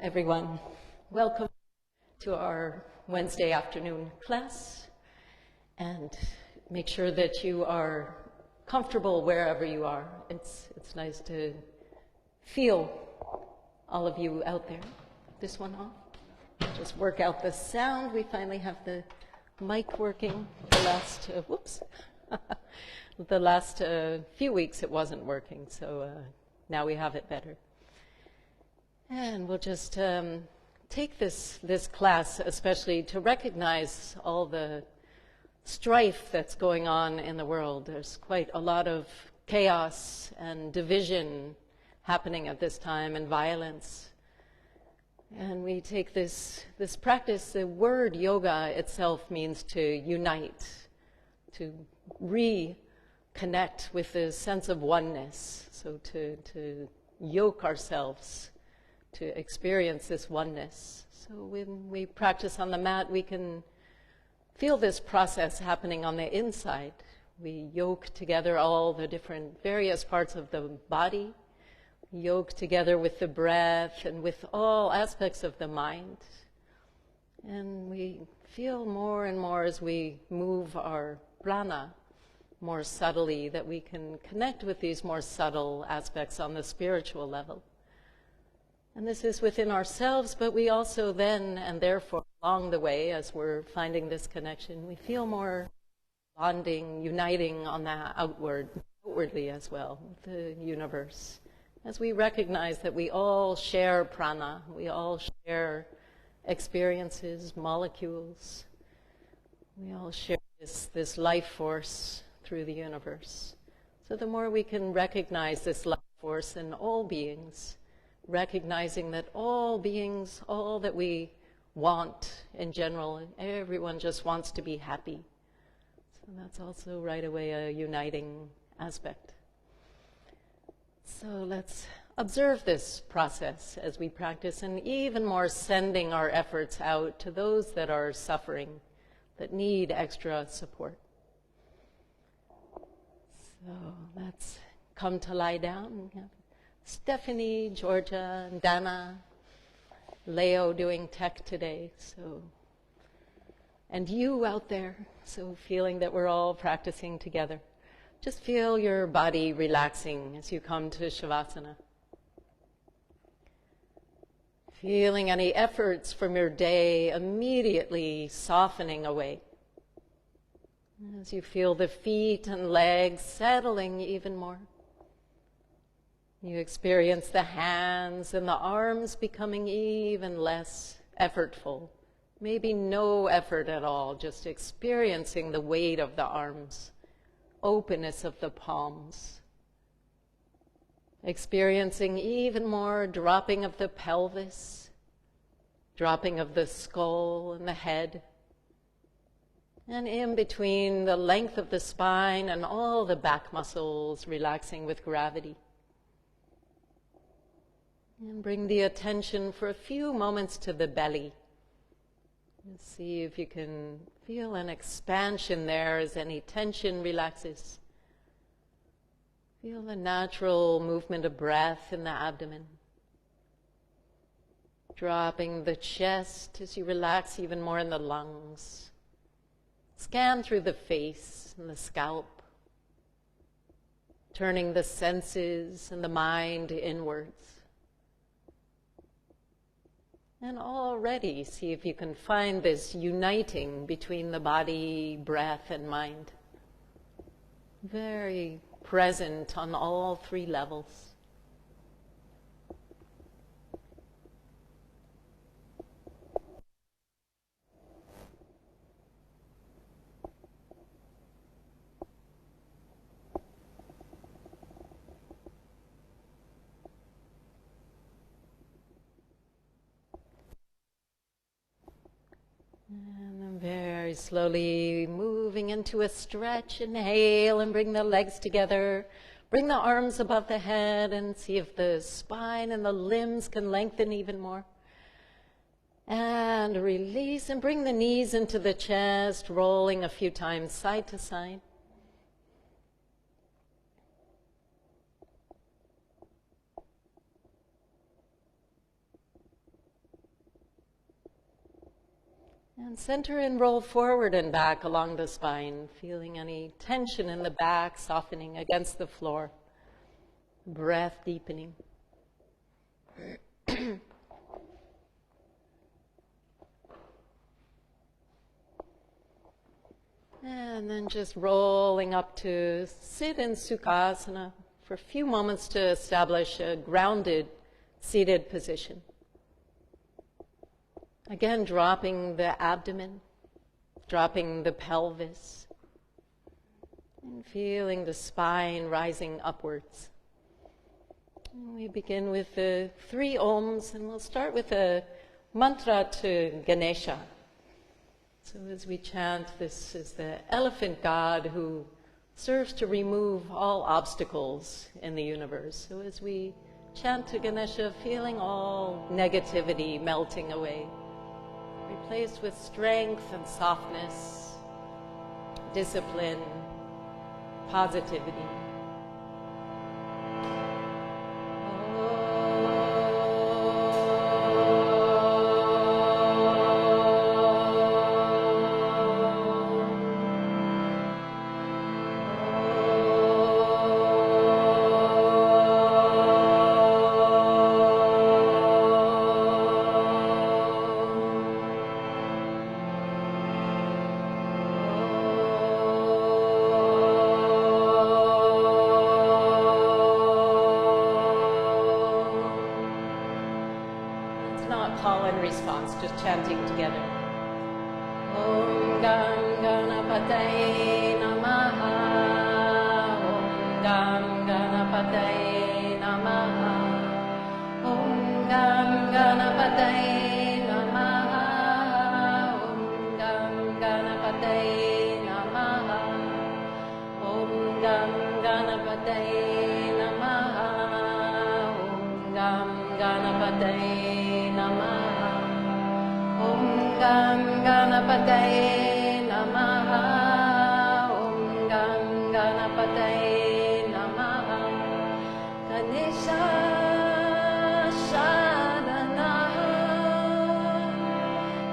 everyone. Welcome to our Wednesday afternoon class, and make sure that you are comfortable wherever you are. It's nice to feel all of you out there. This one off. Just work out the sound. We finally have the mic working. The last few weeks it wasn't working, so now we have it better. And we'll just take this class especially to recognize all the strife that's going on in the world. There's quite a lot of chaos and division happening at this time, and violence. And we take this practice. The word yoga itself means to unite, to reconnect with the sense of oneness. So to yoke ourselves to experience this oneness. So when we practice on the mat, we can feel this process happening on the inside. We yoke together all the different various parts of the body, yoke together with the breath and with all aspects of the mind. And we feel more and more as we move our prana more subtly that we can connect with these more subtle aspects on the spiritual level. And this is within ourselves, but we also then, and therefore along the way, as we're finding this connection, we feel more bonding, uniting on that outwardly as well, with the universe. As we recognize that we all share prana, we all share experiences, molecules, we all share this life force through the universe. So the more we can recognize this life force in all beings, recognizing that all beings, all that we want in general, everyone just wants to be happy. So that's also right away a uniting aspect. So let's observe this process as we practice, and even more sending our efforts out to those that are suffering, that need extra support. So let's come to lie down. Stephanie, Georgia, and Dana, Leo doing tech today, so, and you out there, so feeling that we're all practicing together. Just feel your body relaxing as you come to Shavasana. Feeling any efforts from your day immediately softening away. As you feel the feet and legs settling even more. You experience the hands and the arms becoming even less effortful. Maybe no effort at all, just experiencing the weight of the arms, openness of the palms. Experiencing even more dropping of the pelvis, dropping of the skull and the head. And in between, the length of the spine and all the back muscles relaxing with gravity. And bring the attention for a few moments to the belly. And see if you can feel an expansion there as any tension relaxes. Feel the natural movement of breath in the abdomen. Dropping the chest as you relax even more in the lungs. Scan through the face and the scalp. Turning the senses and the mind inwards. And already see if you can find this uniting between the body, breath, and mind. Very present on all three levels. And then very slowly moving into a stretch. Inhale and bring the legs together. Bring the arms above the head and see if the spine and the limbs can lengthen even more. And release and bring the knees into the chest, rolling a few times side to side. And center and roll forward and back along the spine, feeling any tension in the back softening against the floor. Breath deepening. And then just rolling up to sit in Sukhasana for a few moments to establish a grounded seated position. Again, dropping the abdomen, dropping the pelvis, and feeling the spine rising upwards. And we begin with the 3 Oms, and we'll start with a mantra to Ganesha. So as we chant, this is the elephant god who serves to remove all obstacles in the universe. So as we chant to Ganesha, feeling all negativity melting away, replaced with strength and softness, discipline, positivity. Just chanting together. Om Gam Ganapataye Namaha. Om Gam Ganapataye Namaha. Om Gam Ganapataye Namaha. Om Gam Ganapataye Namaha. Om Gam Ganapataye Namaha. Om Gam Ganapataye Namaha. Om Gam Ganapataye Namaha. Om Gam Ganapataye Namaha. Ganesha Shadana.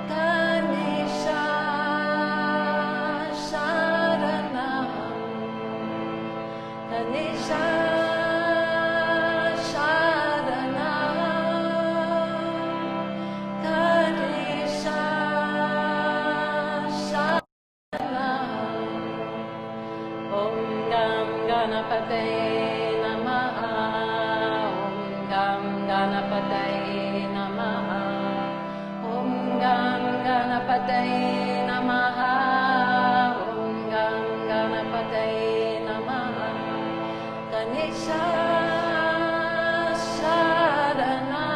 Ganesha Shadana. Ganesha Ganapataye Namaha. Om Gam Ganapataye Namaha. Om Gam Ganapataye Namaha. Om Gam Ganapataye Namaha. Ganesha Shadana.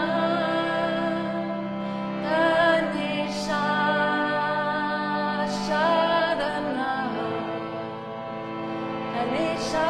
Ganesha Shadana. Ganesha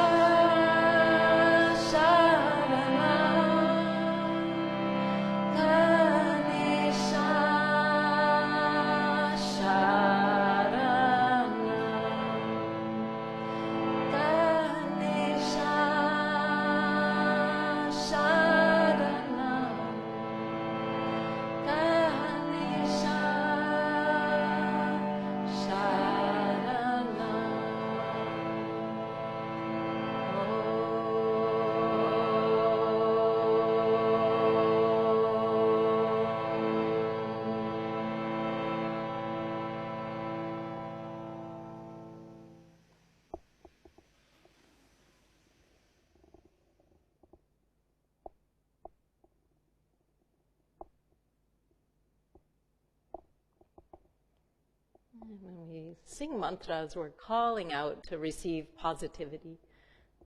When we sing mantras, we're calling out to receive positivity.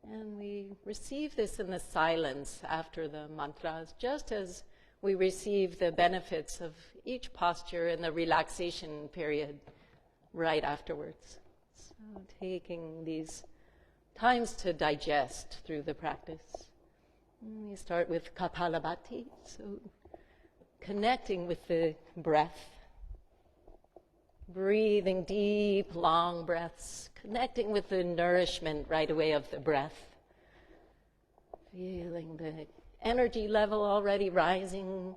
And we receive this in the silence after the mantras, just as we receive the benefits of each posture in the relaxation period right afterwards. So taking these times to digest through the practice. And we start with Kapalabhati, so connecting with the breath. Breathing deep, long breaths, connecting with the nourishment right away of the breath. Feeling the energy level already rising,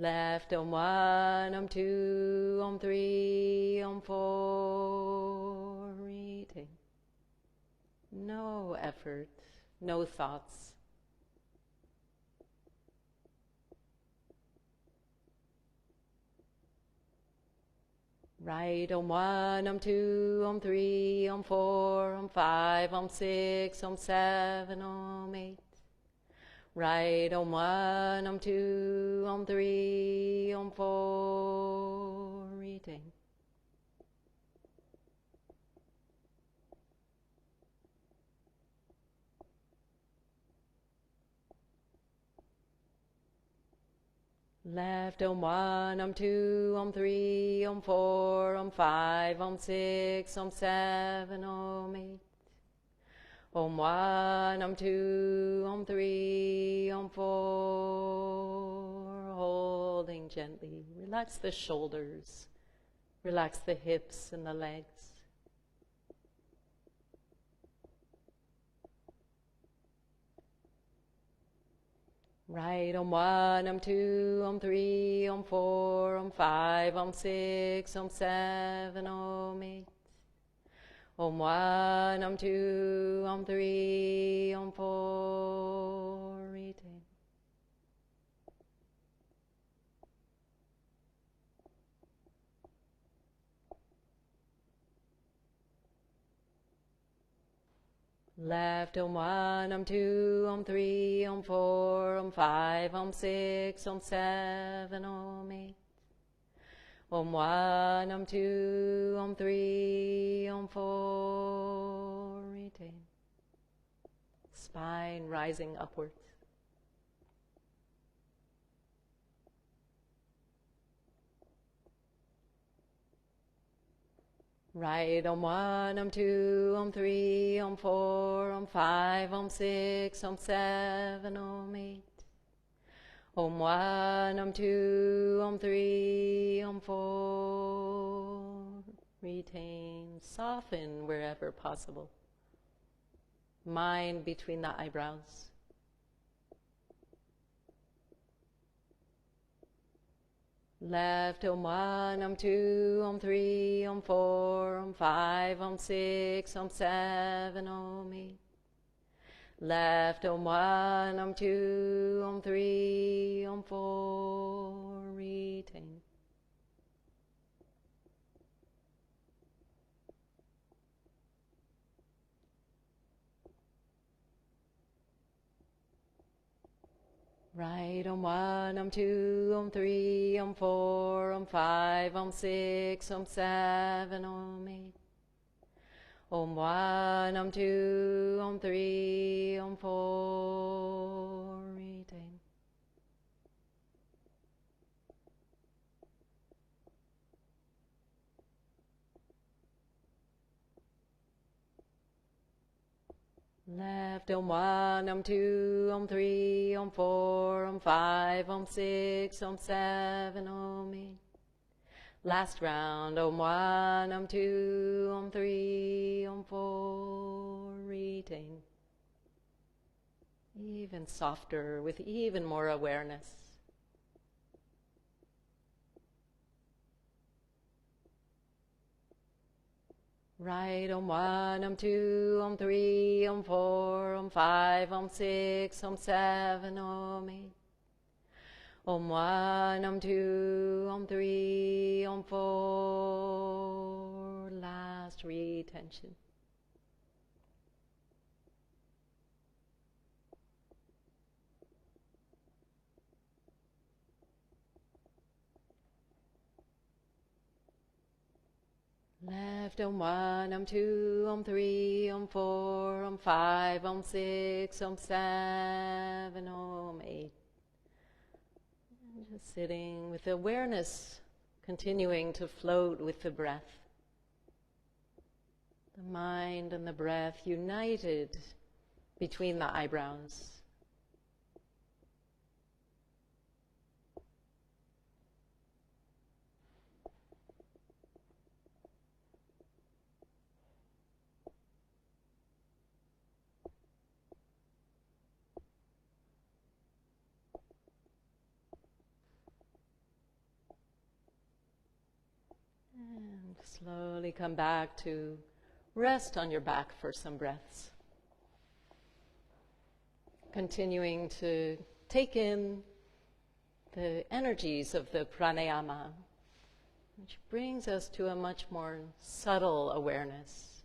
Left Om 1, Om 2, Om 3, Om 4. Reading. No effort, no thoughts. Right, Om 1, Om 2, Om 3, Om 4, Om 5, Om 6, Om 7, Om 8. Right, Om 1, Om 2, Om 3, Om 4. Reading. Left Om 1, Om 2, Om 3, Om 4, Om 5, Om 6, Om 7, Om 8. Om 1, Om 2, Om 3, Om 4. Holding gently. Relax the shoulders. Relax the hips and the legs. Right, Om 1, Om 2, Om 3, Om 4, Om 5, Om 6, Om 7, Om 8. Om 1, Om 2, Om 3, Om 4. Reading. Left Om 1, Om 2, Om 3, Om 4, Om 5, Om 6, Om 7, Om 8. Om 1, Om 2, Om 3, Om 4. Retain. Spine rising upward. Right, Om 1, Om 2, Om 3, Om 4, Om 5, Om 6, Om 7, Om 8. Om 1, Om 2, Om 3, Om 4. Retain, soften wherever possible. Mind between the eyebrows. Left, Om 1, Om 2, Om 3, Om 4, Om 5, Om 6, Om 7, Om 8. Left, Om 1, Om 2, Om 3, Om 4. Retain. Right, Om 1, Om 2, Om 3, Om 4, Om 5, Om 6, Om 7, Om 8. Om 1, Om 2, Om 3, Om 4. Retain. Left, Om 1, Om 2, Om 3, Om 4, Om 5, Om 6, Om 7, Om 8. Last round, Om 1, Om 2, Om 3, Om 4. Retain. Even softer, with even more awareness. Right, Om 1, Om 2, Om 3, Om 4, Om 5, Om 6, Om 7, Om 8. Om 1, Om 2, Om 3, Om 4. Last retention. Left, Om 1, Om 2, Om 3, Om 4, Om 5, Om 6, Om 7, Om 8. And just sitting with awareness, continuing to float with the breath. The mind and the breath united between the eyebrows. And slowly come back to rest on your back for some breaths. Continuing to take in the energies of the pranayama, which brings us to a much more subtle awareness.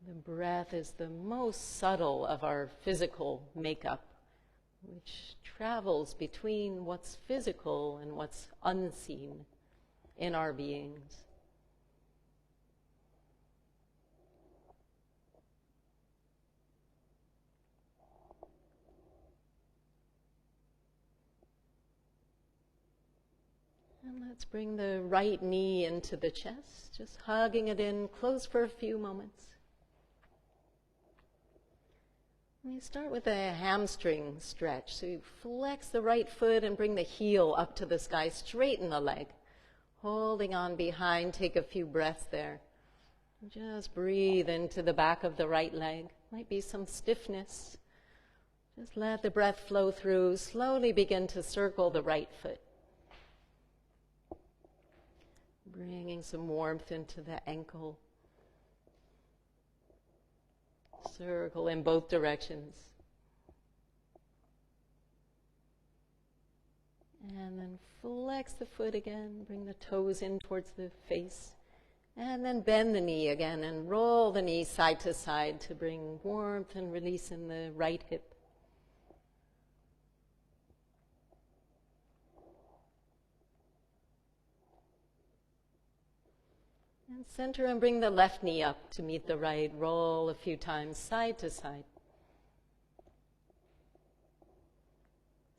The breath is the most subtle of our physical makeup, which travels between what's physical and what's unseen in our beings. And let's bring the right knee into the chest, just hugging it in close for a few moments. We start with a hamstring stretch. So you flex the right foot and bring the heel up to the sky, straighten the leg. Holding on behind, take a few breaths there. Just breathe into the back of the right leg. Might be some stiffness. Just let the breath flow through. Slowly begin to circle the right foot. Bringing some warmth into the ankle. Circle in both directions. And then flex the foot again. Bring the toes in towards the face. And then bend the knee again and roll the knee side to side to bring warmth and release in the right hip. And center and bring the left knee up to meet the right. Roll a few times side to side.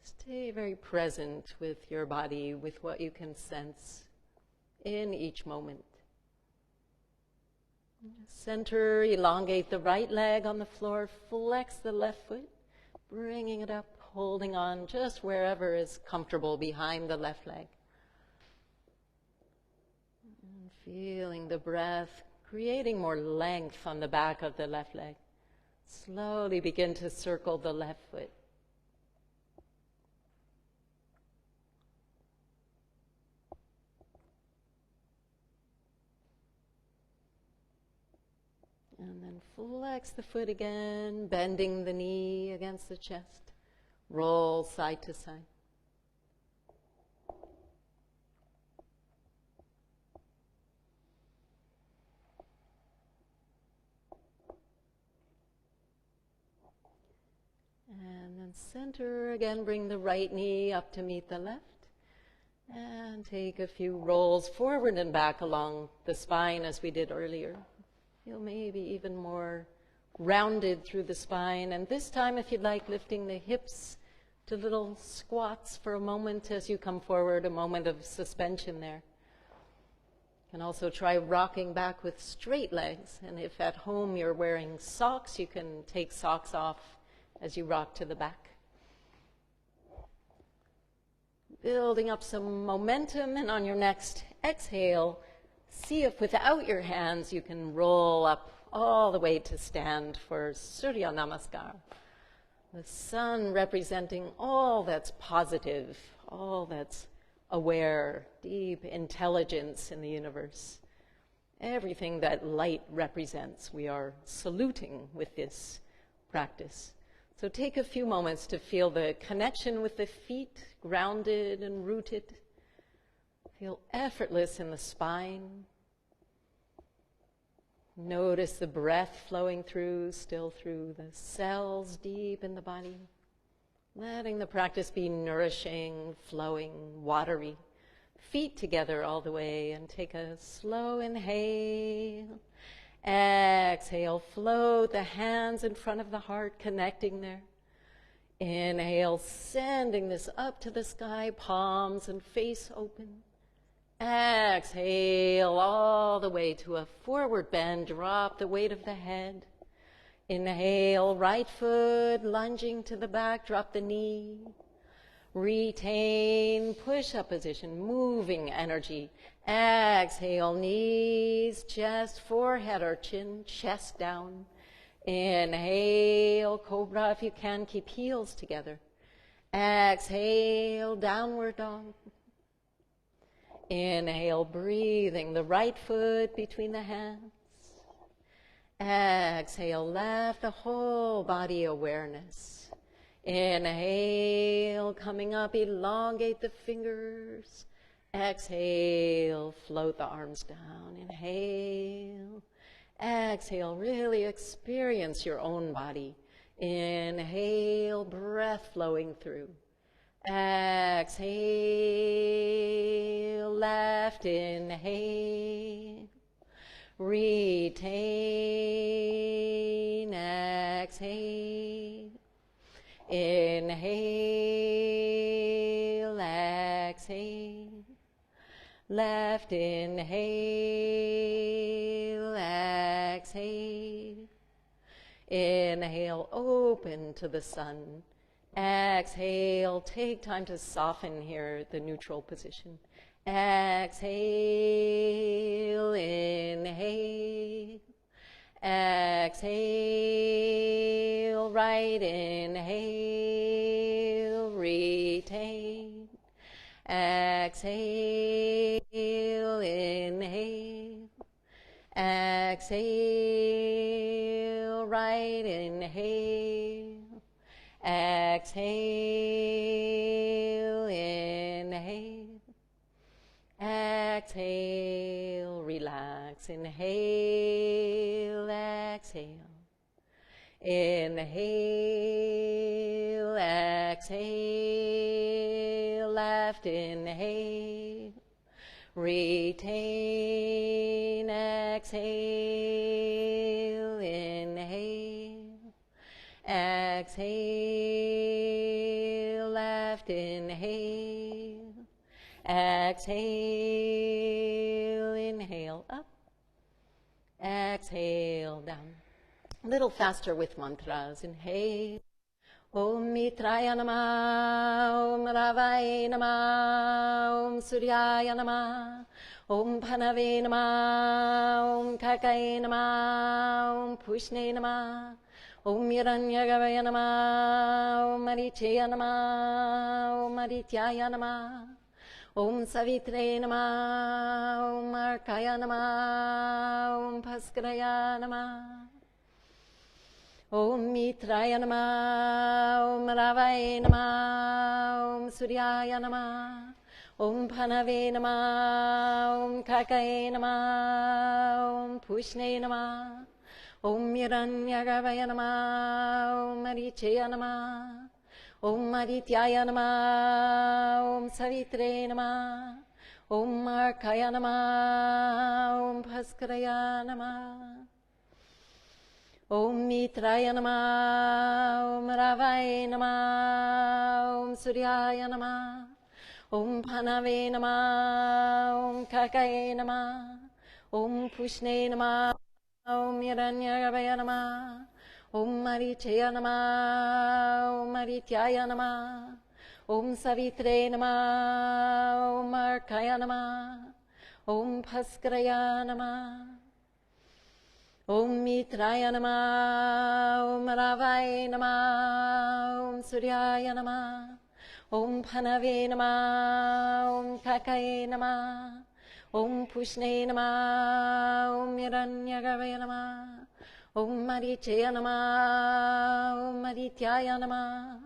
Stay very present with your body, with what you can sense in each moment. Center, elongate the right leg on the floor, flex the left foot, bringing it up, holding on just wherever is comfortable behind the left leg. And feeling the breath, creating more length on the back of the left leg. Slowly begin to circle the left foot. And then flex the foot again, bending the knee against the chest. Roll side to side. And then center again, bring the right knee up to meet the left. And take a few rolls forward and back along the spine as we did earlier. Feel maybe even more rounded through the spine. And this time, if you'd like, lifting the hips to little squats for a moment as you come forward, a moment of suspension there. You can also try rocking back with straight legs. And if at home you're wearing socks, you can take socks off as you rock to the back. Building up some momentum, and on your next exhale, see if without your hands you can roll up all the way to stand for Surya Namaskar. The sun representing all that's positive, all that's aware, deep intelligence in the universe. Everything that light represents, we are saluting with this practice. So take a few moments to feel the connection with the feet, grounded and rooted. Feel effortless in the spine. Notice the breath flowing through, still through the cells deep in the body. Letting the practice be nourishing, flowing, watery. Feet together all the way, and take a slow inhale. Exhale, float the hands in front of the heart, connecting there. Inhale, sending this up to the sky, palms and face open. Exhale all the way to a forward bend, drop the weight of the head. Inhale, right foot lunging to the back, drop the knee. Retain push-up position, moving energy. Exhale, knees, chest, forehead or chin, chest down. Inhale, cobra if you can, keep heels together. Exhale, downward dog. Inhale, breathing the right foot between the hands. Exhale, left, the whole body awareness. Inhale, coming up, elongate the fingers. Exhale, float the arms down. Inhale. Exhale, really experience your own body. Inhale, breath flowing through. Exhale, left, inhale. Retain, exhale. Inhale, exhale. Left, inhale, exhale. Inhale, open to the sun. Exhale, take time to soften here, the neutral position. Exhale, inhale. Exhale, right, inhale, retain. Exhale, inhale. Exhale, right, inhale. Exhale, inhale. Exhale, relax. Inhale, exhale. Inhale, exhale. Left, inhale. Retain, exhale, inhale. Exhale, left, inhale. Exhale, inhale, up. Exhale, down. A little faster with mantras. Inhale. Om Mitraya Namah, Om Ravaya Namah, Om Suryaya Namah, Om Panave Namah, Om Kakaya Namah, Om Pushne Namah, Om Hiranyagavaya Namah, Om Marichaya Namah, Om Marityaya Namah, Om Savitre Namah, Om Arkaya Namah, Om Paskaraya Namah. Om Mitraya Namah, Om Ravaya Namah, Om Suryaya Namah, Om Panave Namah, Om Kakaya Namah, Om Pushne Namah, Om Hiranyagavaya Namah, Om Marichaya Namah, Om Marityaya Namah, Om Savitre Namah, Om Arkaya Namah, Om Paskaraya Namah. Om Mitraya Namah, Om Ravaya Namah, Om Suryaya Namah, Om Panave Namah, Om Kakaya Namah, Om Pushne Namah, Om Hiranyagavaya Namah, Om Marichaya Namah, Om Marityaya Namah, Om Savitre Namah, Om Arkaya Namah, Om Paskaraya Namah. Om Mitraya Namah, Om Ravaya Namah, Om Suryaya Namah, Om Panave Namah, Om Kakaya Namah, Om Pushne Namah, Om Hiranyagavaya Namah, Om Marichaya Namah, Om Marityaya Namah,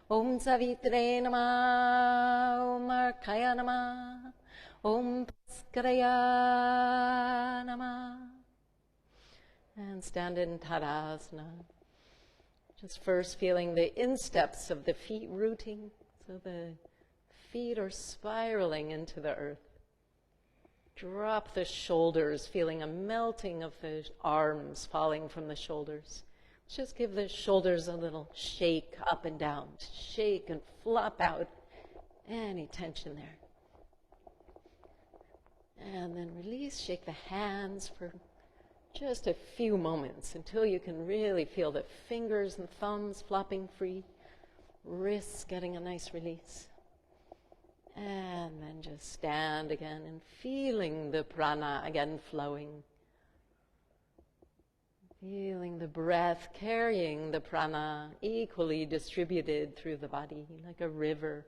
Om Savitre Namah, Om Arkaya Namah, Om Paskaraya Namah. And stand in Tadasana. Just first feeling the insteps of the feet rooting, so the feet are spiraling into the earth. Drop the shoulders, feeling a melting of the arms falling from the shoulders. Just give the shoulders a little shake up and down, shake and flop out any tension there. And then release, shake the hands for just a few moments until you can really feel the fingers and thumbs flopping free, wrists getting a nice release. And then just stand again and feeling the prana again flowing. Feeling the breath carrying the prana equally distributed through the body like a river.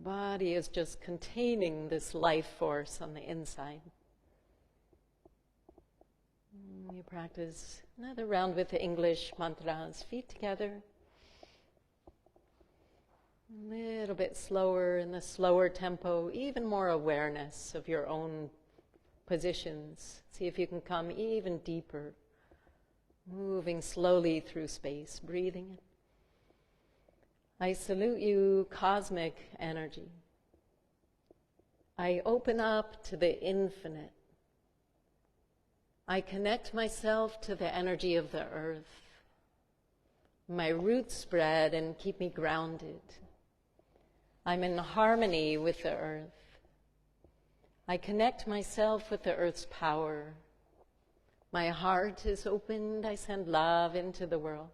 Body is just containing this life force on the inside. We practice another round with the English mantras, feet together. A little bit slower in the slower tempo, even more awareness of your own positions. See if you can come even deeper, moving slowly through space, breathing in. I salute you, cosmic energy. I open up to the infinite. I connect myself to the energy of the earth. My roots spread and keep me grounded. I'm in harmony with the earth. I connect myself with the earth's power. My heart is opened. I send love into the world.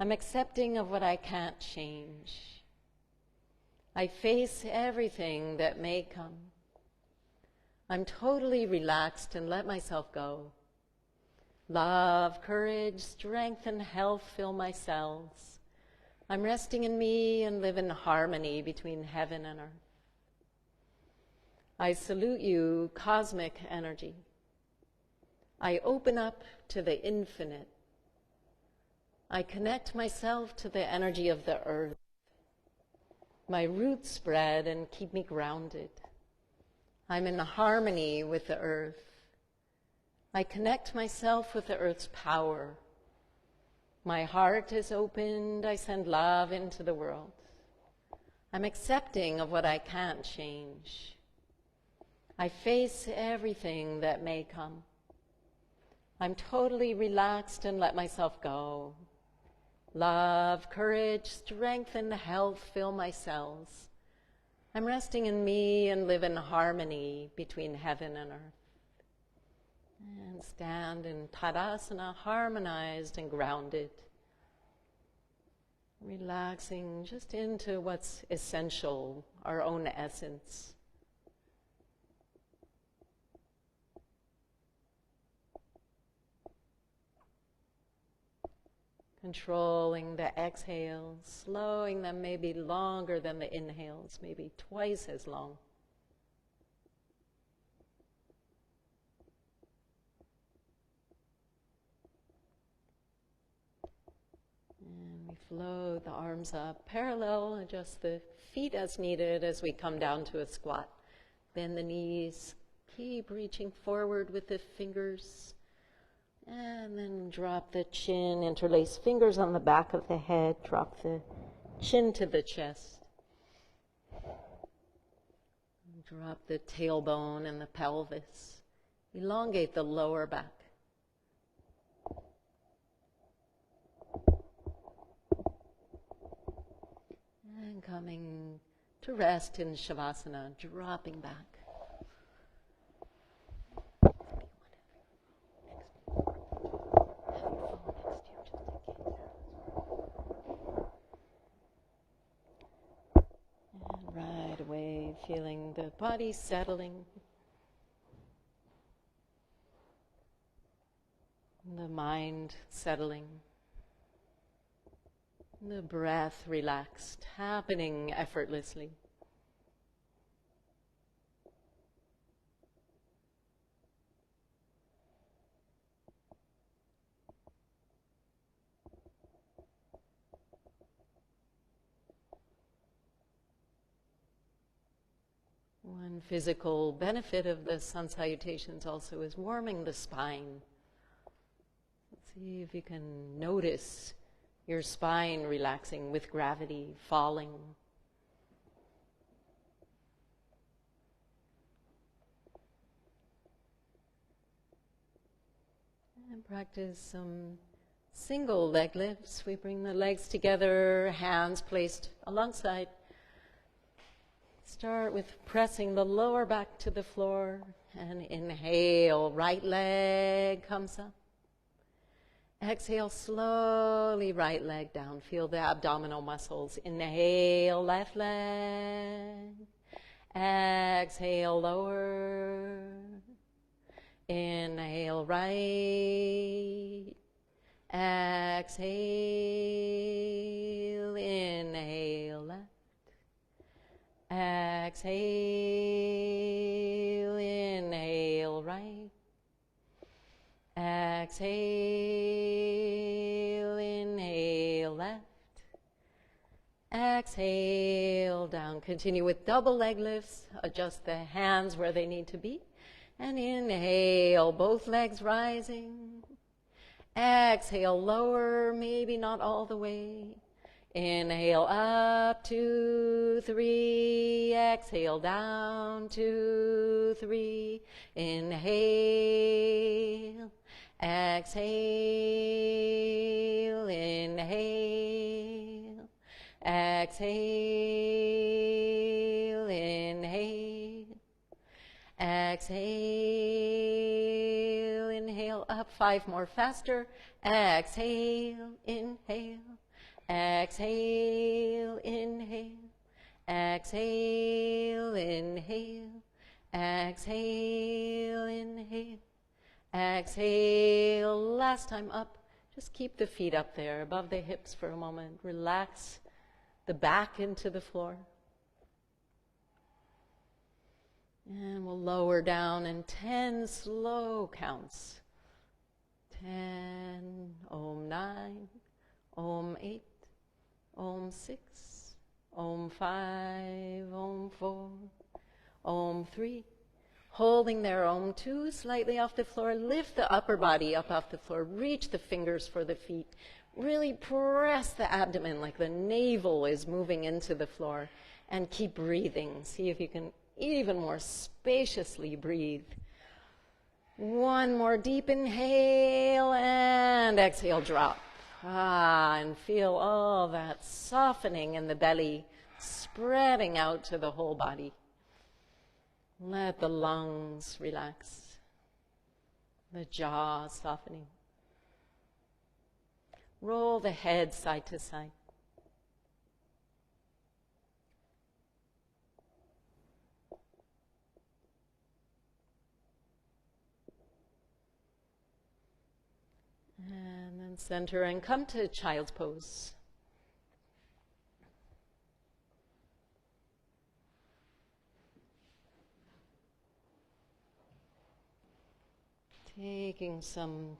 I'm accepting of what I can't change. I face everything that may come. I'm totally relaxed and let myself go. Love, courage, strength, and health fill my cells. I'm resting in me and live in harmony between heaven and earth. I salute you, cosmic energy. I open up to the infinite. I connect myself to the energy of the earth. My roots spread and keep me grounded. I'm in harmony with the earth. I connect myself with the earth's power. My heart is opened. I send love into the world. I'm accepting of what I can't change. I face everything that may come. I'm totally relaxed and let myself go. Love, courage, strength, and health fill my cells. I'm resting in me and live in harmony between heaven and earth. And stand in Tadasana, harmonized and grounded. Relaxing just into what's essential, our own essence. Controlling the exhales, slowing them maybe longer than the inhales, maybe twice as long. And we float the arms up parallel, adjust the feet as needed as we come down to a squat. Bend the knees, keep reaching forward with the fingers. And then drop the chin, interlace fingers on the back of the head, drop the chin to the chest. Drop the tailbone and the pelvis. Elongate the lower back. And coming to rest in Shavasana, dropping back. Right away, feeling the body settling, the mind settling, the breath relaxed, happening effortlessly. One physical benefit of the sun salutations also is warming the spine. Let's see if you can notice your spine relaxing with gravity, falling. And practice some single leg lifts. We bring the legs together, hands placed alongside. Start with pressing the lower back to the floor and inhale, right leg comes up. Exhale, slowly right leg down. Feel the abdominal muscles. Inhale, left leg. Exhale, lower. Inhale, right. Exhale, inhale, left. Exhale, inhale right. Exhale, inhale left. Exhale, down. Continue with double leg lifts. Adjust the hands where they need to be. And inhale, both legs rising. Exhale, lower, maybe not all the way. Inhale, up, 2, 3. Exhale, down, 2, 3. Inhale. Exhale, inhale. Exhale, inhale. Exhale, inhale, up. 5 more, faster. Exhale, inhale. Exhale, inhale. Exhale, inhale. Exhale, inhale. Exhale, last time up. Just keep the feet up there above the hips for a moment. Relax the back into the floor. And we'll lower down in 10 slow counts. 10, Om 9, Om 8, Om 6, Om 5, Om 4, Om 3. Holding there, Om 2, slightly off the floor. Lift the upper body up off the floor. Reach the fingers for the feet. Really press the abdomen like the navel is moving into the floor. And keep breathing. See if you can even more spaciously breathe. One more deep inhale and exhale, drop. And feel all that softening in the belly, spreading out to the whole body. Let the lungs relax, the jaw softening. Roll the head side to side. And then center and come to child's pose. Taking some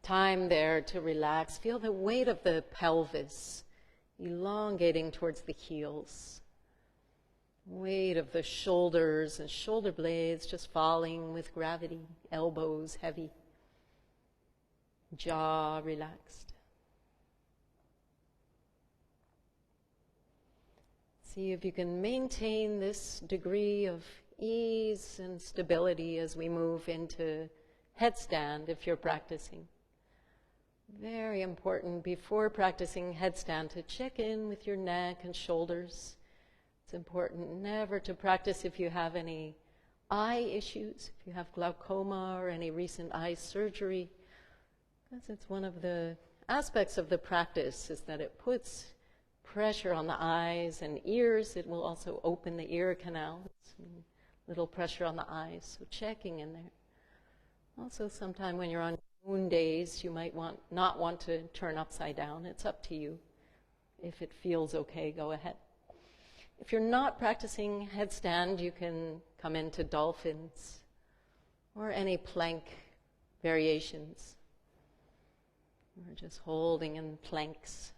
time there to relax. Feel the weight of the pelvis elongating towards the heels. Weight of the shoulders and shoulder blades just falling with gravity. Elbows heavy. Jaw relaxed. See if you can maintain this degree of ease and stability as we move into headstand if you're practicing. Very important before practicing headstand to check in with your neck and shoulders. It's important never to practice if you have any eye issues, if you have glaucoma or any recent eye surgery, because it's one of the aspects of the practice is that it puts pressure on the eyes and ears. It will also open the ear canals, little pressure on the eyes, so checking in there. Also, sometime when you're on moon days, you might not want to turn upside down. It's up to you. If it feels okay, go ahead. If you're not practicing headstand, you can come into dolphins or any plank variations. We're just holding in planks.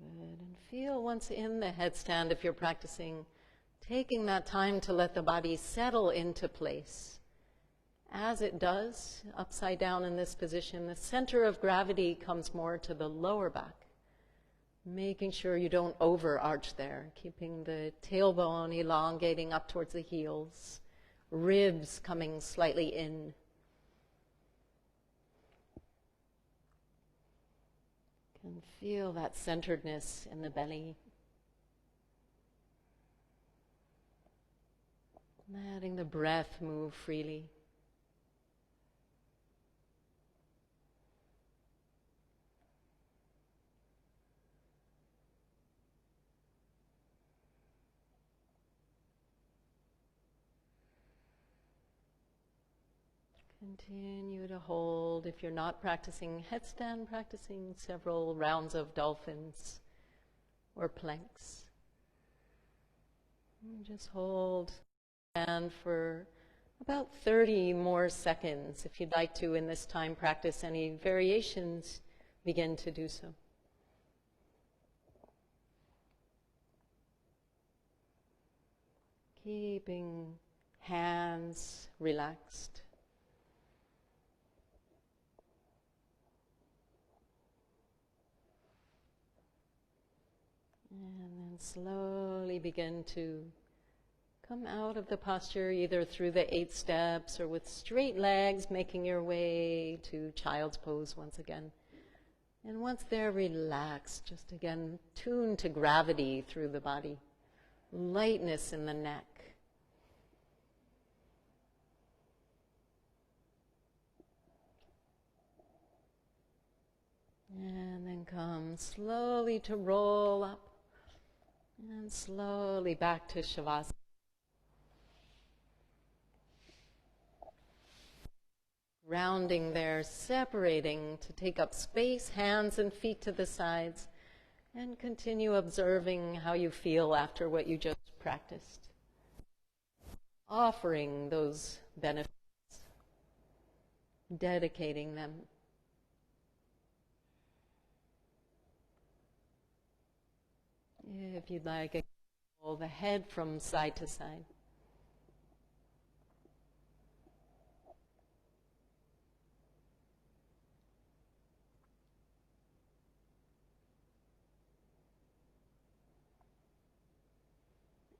Good. And feel once in the headstand, if you're practicing, taking that time to let the body settle into place. As it does, upside down in this position, the center of gravity comes more to the lower back. Making sure you don't overarch there, keeping the tailbone elongating up towards the heels, ribs coming slightly in. Can feel that centeredness in the belly. Letting the breath move freely. Continue to hold. If you're not practicing headstand, practicing several rounds of dolphins or planks. And just hold and for about 30 more seconds. If you'd like to, in this time, practice any variations, begin to do so. Keeping hands relaxed. And then slowly begin to come out of the posture, either through the 8 steps or with straight legs, making your way to child's pose once again. And once there, relax. Just again, tune to gravity through the body. Lightness in the neck. And then come slowly to roll up. And slowly back to Shavasana. Rounding there, separating to take up space, hands and feet to the sides, and continue observing how you feel after what you just practiced. Offering those benefits, dedicating them. If you'd like, roll the head from side to side.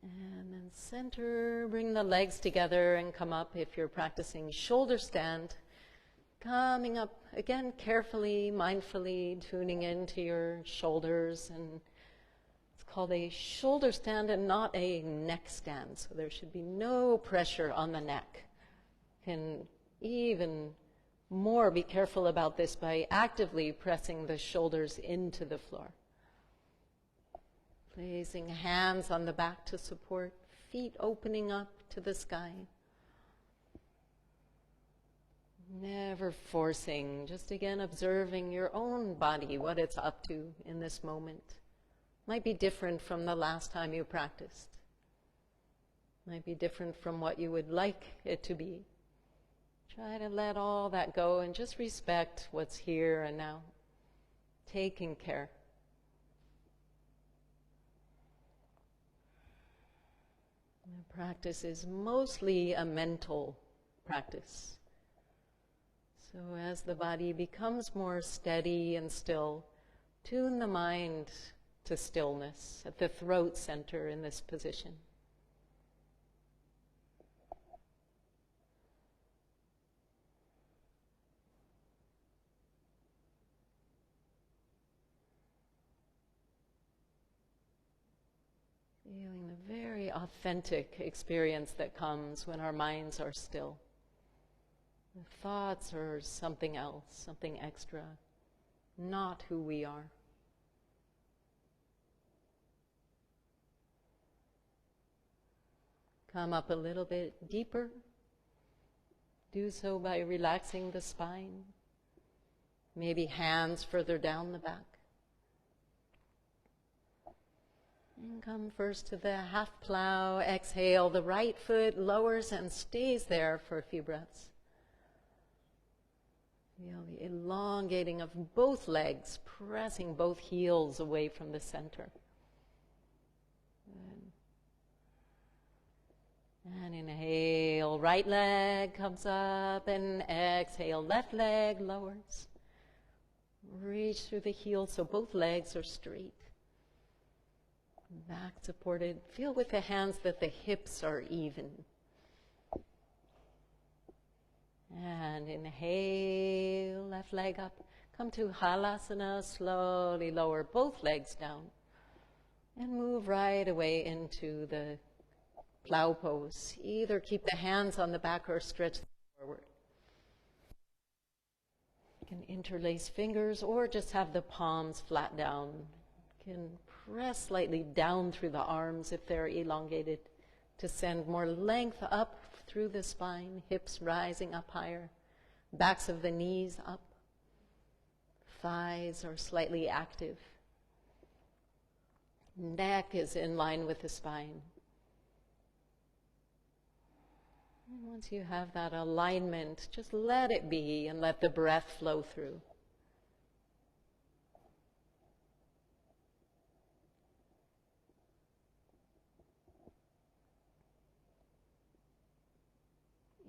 And then center, bring the legs together and come up if you're practicing shoulder stand. Coming up, again, carefully, mindfully, tuning into your shoulders. And it's called a shoulder stand and not a neck stand. So there should be no pressure on the neck. Can even more be careful about this by actively pressing the shoulders into the floor. Placing hands on the back to support, feet opening up to the sky. Never forcing, just again observing your own body, what it's up to in this moment. Might be different from the last time you practiced. Might be different from what you would like it to be. Try to let all that go and just respect what's here and now. Taking care. The practice is mostly a mental practice. So as the body becomes more steady and still, tune the mind to stillness at the throat center in this position. Feeling the very authentic experience that comes when our minds are still. The thoughts are something else, something extra, not who we are. Come up a little bit deeper. Do so by relaxing the spine. Maybe hands further down the back. And come first to the half plow. Exhale, the right foot lowers and stays there for a few breaths. Feel the elongating of both legs, pressing both heels away from the center. And inhale, right leg comes up, and exhale, left leg lowers. Reach through the heels so both legs are straight. Back supported. Feel with the hands that the hips are even. And inhale, left leg up. Come to Halasana, slowly lower both legs down. And move right away into the plow pose. Either keep the hands on the back or stretch them forward. You can interlace fingers or just have the palms flat down. You can press slightly down through the arms if they're elongated to send more length up through the spine, hips rising up higher, backs of the knees up, thighs are slightly active. Neck is in line with the spine. And once you have that alignment, just let it be and let the breath flow through.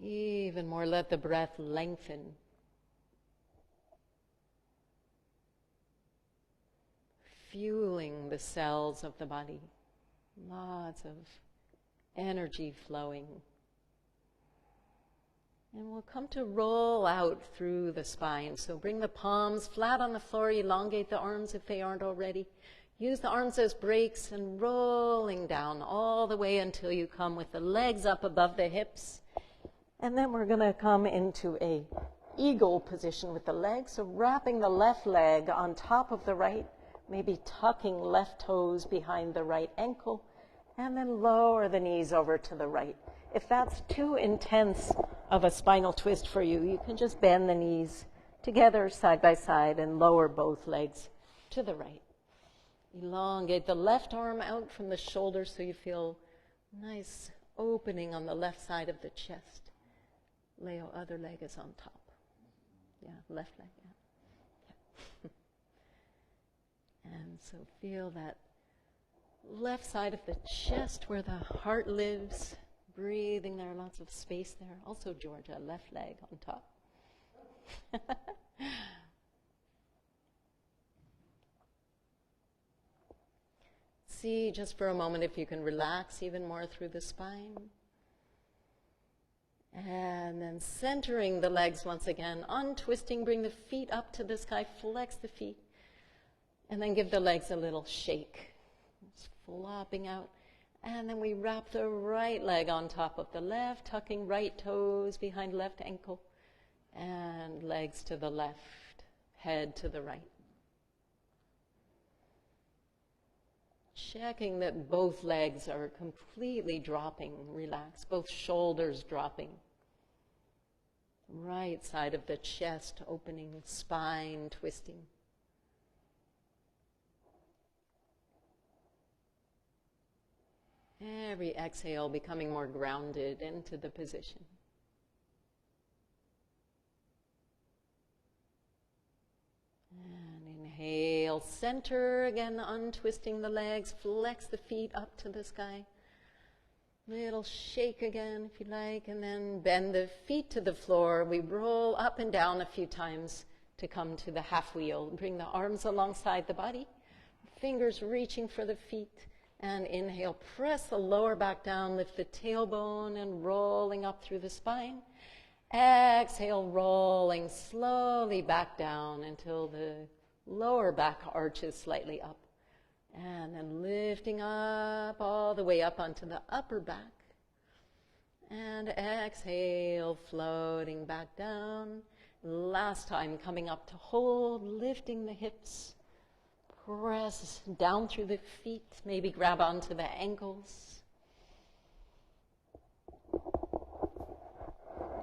Even more, let the breath lengthen. Fueling the cells of the body. Lots of energy flowing. And we'll come to roll out through the spine. So bring the palms flat on the floor, elongate the arms if they aren't already. Use the arms as brakes and rolling down all the way until you come with the legs up above the hips. And then we're going to come into a eagle position with the legs. So wrapping the left leg on top of the right, maybe tucking left toes behind the right ankle, and then lower the knees over to the right. If that's too intense of a spinal twist for you, you can just bend the knees together side by side and lower both legs to the right. Elongate the left arm out from the shoulder so you feel nice opening on the left side of the chest. Leo, other leg is on top. Yeah, left leg, yeah. And so feel that left side of the chest where the heart lives. Breathing there, lots of space there. Also, Georgia, left leg on top. See just for a moment if you can relax even more through the spine. And then centering the legs once again, untwisting, bring the feet up to the sky, flex the feet, and then give the legs a little shake. Just flopping out. And then we wrap the right leg on top of the left, tucking right toes behind left ankle, and legs to the left, head to the right. Checking that both legs are completely dropping, relaxed, both shoulders dropping. Right side of the chest opening, spine twisting. Every exhale becoming more grounded into the position. And inhale, center again, untwisting the legs, flex the feet up to the sky. Little shake again if you like, and then bend the feet to the floor. We roll up and down a few times to come to the half wheel. Bring the arms alongside the body, fingers reaching for the feet. And inhale, press the lower back down, lift the tailbone and rolling up through the spine. Exhale, rolling slowly back down until the lower back arches slightly up. And then lifting up all the way up onto the upper back. And exhale, floating back down. Last time coming up to hold, lifting the hips. Press down through the feet, maybe grab onto the ankles.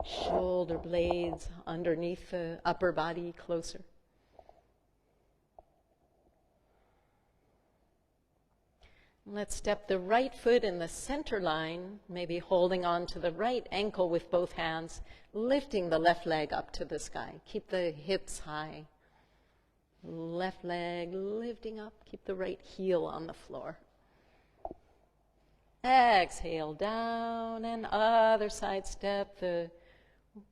Shoulder blades underneath the upper body closer. Let's step the right foot in the center line, maybe holding on to the right ankle with both hands, lifting the left leg up to the sky. Keep the hips high. Left leg lifting up, keep the right heel on the floor. Exhale down and other side step, the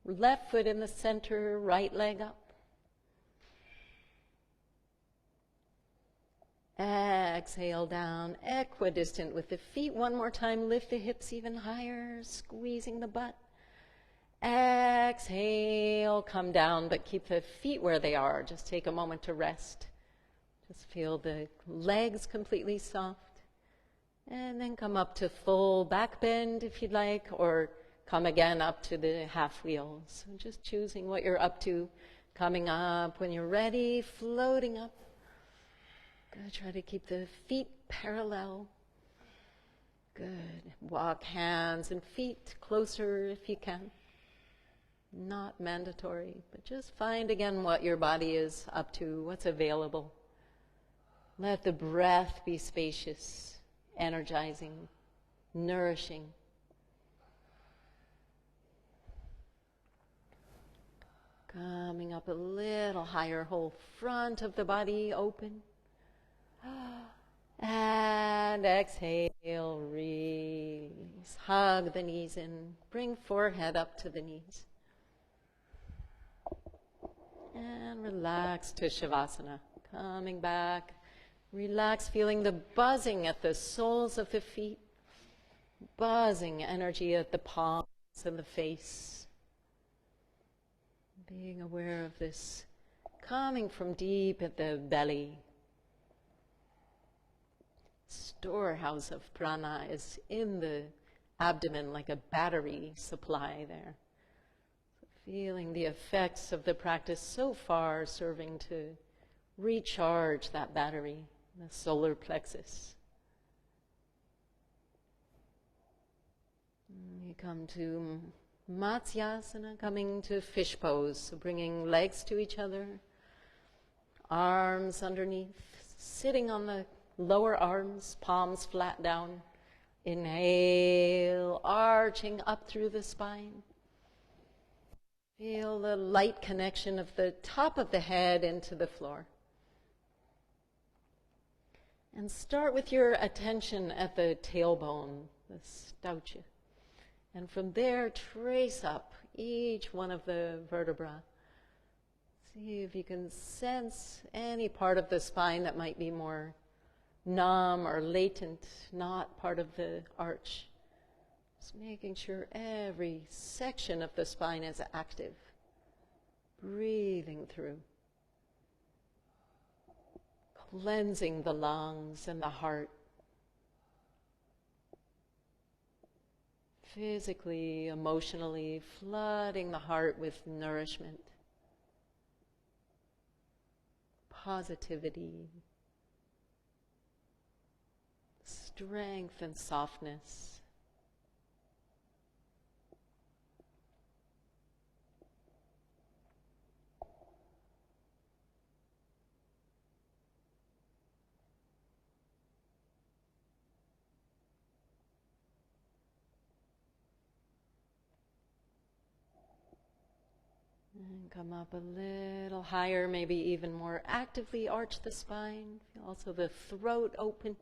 left foot in the center, right leg up. Exhale down, equidistant with the feet. One more time, lift the hips even higher, squeezing the butt. Exhale, come down, but keep the feet where they are. Just take a moment to rest. Just feel the legs completely soft. And then come up to full back bend if you'd like, or come again up to the half wheel. So just choosing what you're up to. Coming up when you're ready, floating up. Good, try to keep the feet parallel. Good. Walk hands and feet closer if you can. Not mandatory, but just find again what your body is up to, what's available. Let the breath be spacious, energizing, nourishing. Coming up a little higher, whole front of the body open. And exhale, release. Hug the knees in. Bring forehead up to the knees. And relax to Shavasana. Coming back. Relax, feeling the buzzing at the soles of the feet. Buzzing energy at the palms and the face. Being aware of this coming from deep at the belly. Storehouse of prana is in the abdomen like a battery supply there. So feeling the effects of the practice so far serving to recharge that battery, the solar plexus. We come to Matsyasana, coming to fish pose, so bringing legs to each other, arms underneath, sitting on the lower arms, palms flat down. Inhale, arching up through the spine. Feel the light connection of the top of the head into the floor. And start with your attention at the tailbone, the staucha. And from there, trace up each one of the vertebrae. See if you can sense any part of the spine that might be more numb or latent, not part of the arch. Just making sure every section of the spine is active. Breathing through. Cleansing the lungs and the heart. Physically, emotionally, flooding the heart with nourishment, positivity, strength and softness. And come up a little higher, maybe even more actively arch the spine. Feel also the throat open.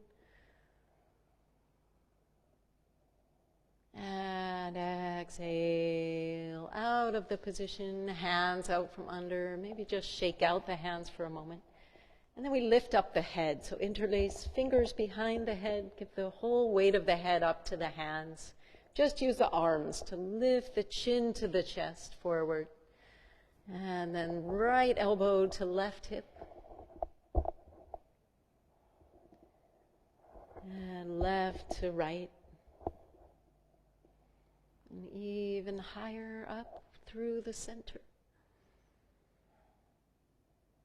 And exhale out of the position, hands out from under. Maybe just shake out the hands for a moment. And then we lift up the head. So interlace fingers behind the head. Give the whole weight of the head up to the hands. Just use the arms to lift the chin to the chest forward. And then right elbow to left hip. And left to right. And even higher up through the center.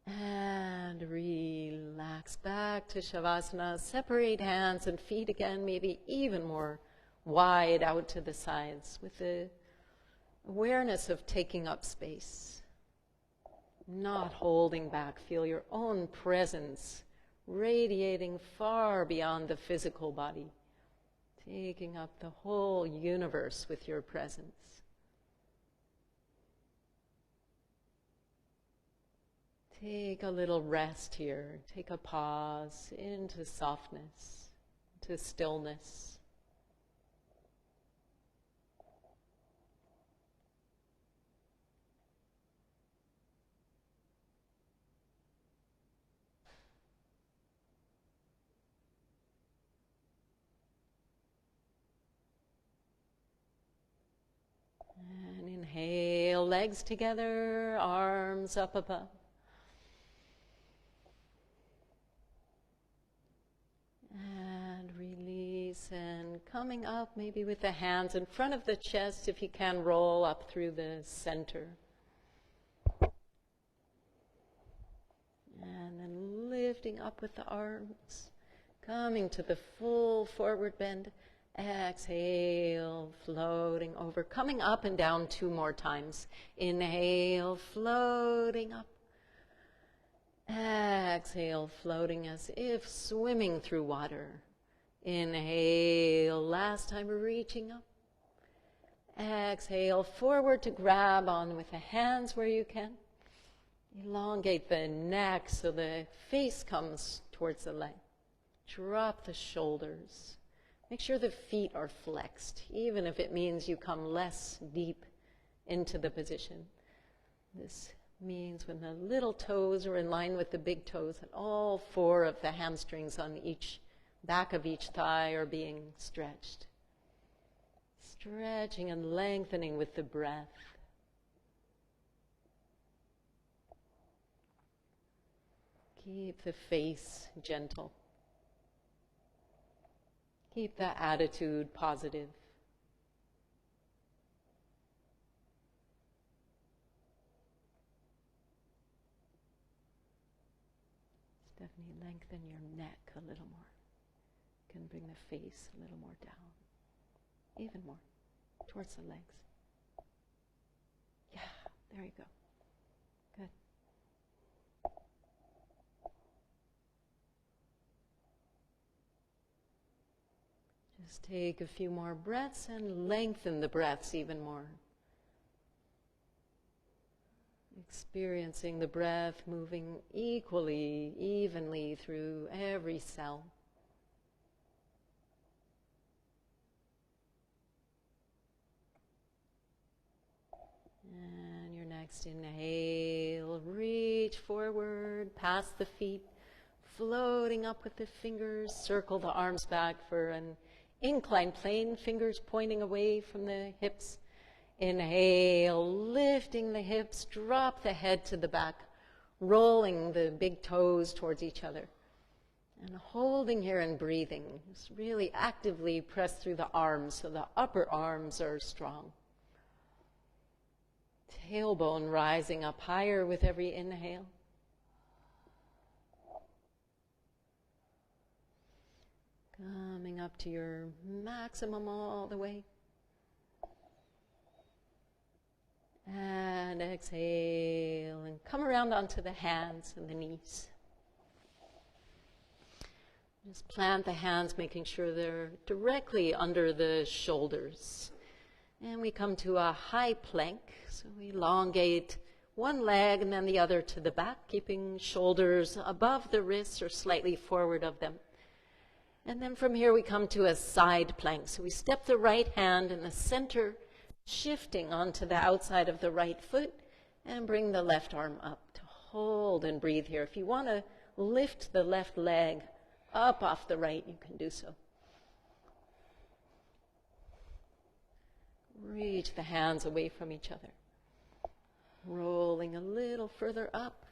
And relax back to Shavasana. Separate hands and feet again, maybe even more wide out to the sides with the awareness of taking up space. Not holding back. Feel your own presence radiating far beyond the physical body. Taking up the whole universe with your presence. Take a little rest here. Take a pause into softness, to stillness. And inhale, legs together, arms up above. And release, and coming up maybe with the hands in front of the chest, if you can roll up through the center. And then lifting up with the arms, coming to the full forward bend. Exhale, floating over, coming up and down 2 more times. Inhale, floating up. Exhale, floating as if swimming through water. Inhale, last time reaching up. Exhale, forward to grab on with the hands where you can. Elongate the neck so the face comes towards the leg. Drop the shoulders. Make sure the feet are flexed, even if it means you come less deep into the position. This means when the little toes are in line with the big toes, and all four of the hamstrings on each back of each thigh are being stretched. Stretching and lengthening with the breath. Keep the face gentle. Keep the attitude positive. Definitely lengthen your neck a little more. You can bring the face a little more down. Even more. Towards the legs. Yeah, there you go. Good. Just take a few more breaths and lengthen the breaths even more. Experiencing the breath moving equally, evenly through every cell. And your next inhale, reach forward, past the feet, floating up with the fingers, circle the arms back for an inclined plane, fingers pointing away from the hips. Inhale, lifting the hips, drop the head to the back, rolling the big toes towards each other. And holding here and breathing. Just really actively press through the arms so the upper arms are strong. Tailbone rising up higher with every inhale. Coming up to your maximum all the way. And exhale, and come around onto the hands and the knees. Just plant the hands, making sure they're directly under the shoulders. And we come to a high plank, so we elongate one leg and then the other to the back, keeping shoulders above the wrists or slightly forward of them. And then from here we come to a side plank. So we step the right hand in the center, shifting onto the outside of the right foot, and bring the left arm up to hold and breathe here. If you want to lift the left leg up off the right, you can do so. Reach the hands away from each other. Rolling a little further up.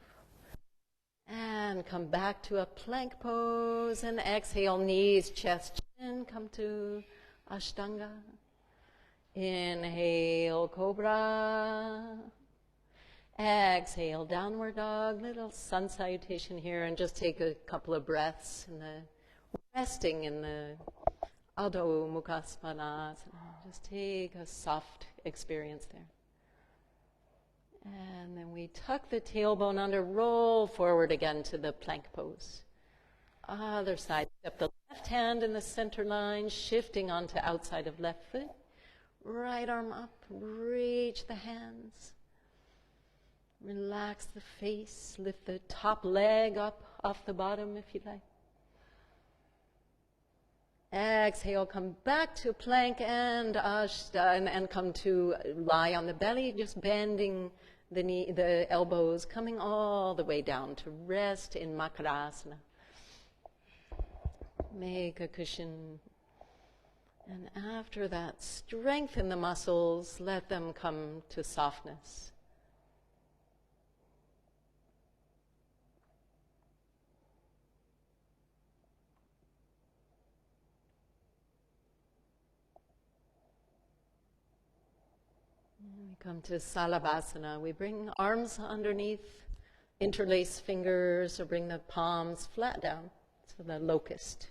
And come back to a plank pose, and exhale, knees, chest, chin, come to Ashtanga. Inhale, Cobra. Exhale, Downward Dog. Little sun salutation here, and just take a couple of breaths in the resting in the Adho Mukha Svanasana. Just take a soft experience there. And then we tuck the tailbone under, roll forward again to the plank pose. Other side, step the left hand in the center line, shifting onto outside of left foot. Right arm up, reach the hands. Relax the face, lift the top leg up off the bottom if you like. Exhale, come back to plank and Ashtanga, and come to lie on the belly, just bending the knee, the elbows, coming all the way down to rest in Makarasana. Make a cushion. And after that, strengthen the muscles, let them come to softness. And we come to Salavasana. We bring arms underneath, interlace fingers, or bring the palms flat down, so the locust.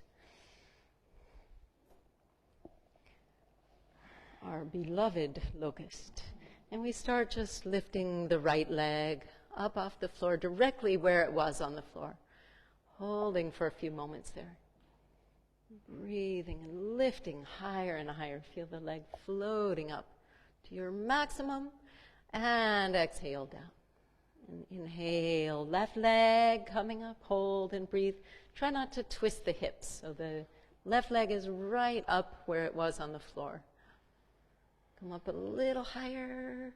Our beloved locust. And we start just lifting the right leg up off the floor, directly where it was on the floor. Holding for a few moments there. Breathing and lifting higher and higher. Feel the leg floating up to your maximum. And exhale down. And inhale, left leg coming up. Hold and breathe. Try not to twist the hips. So the left leg is right up where it was on the floor. Come up a little higher.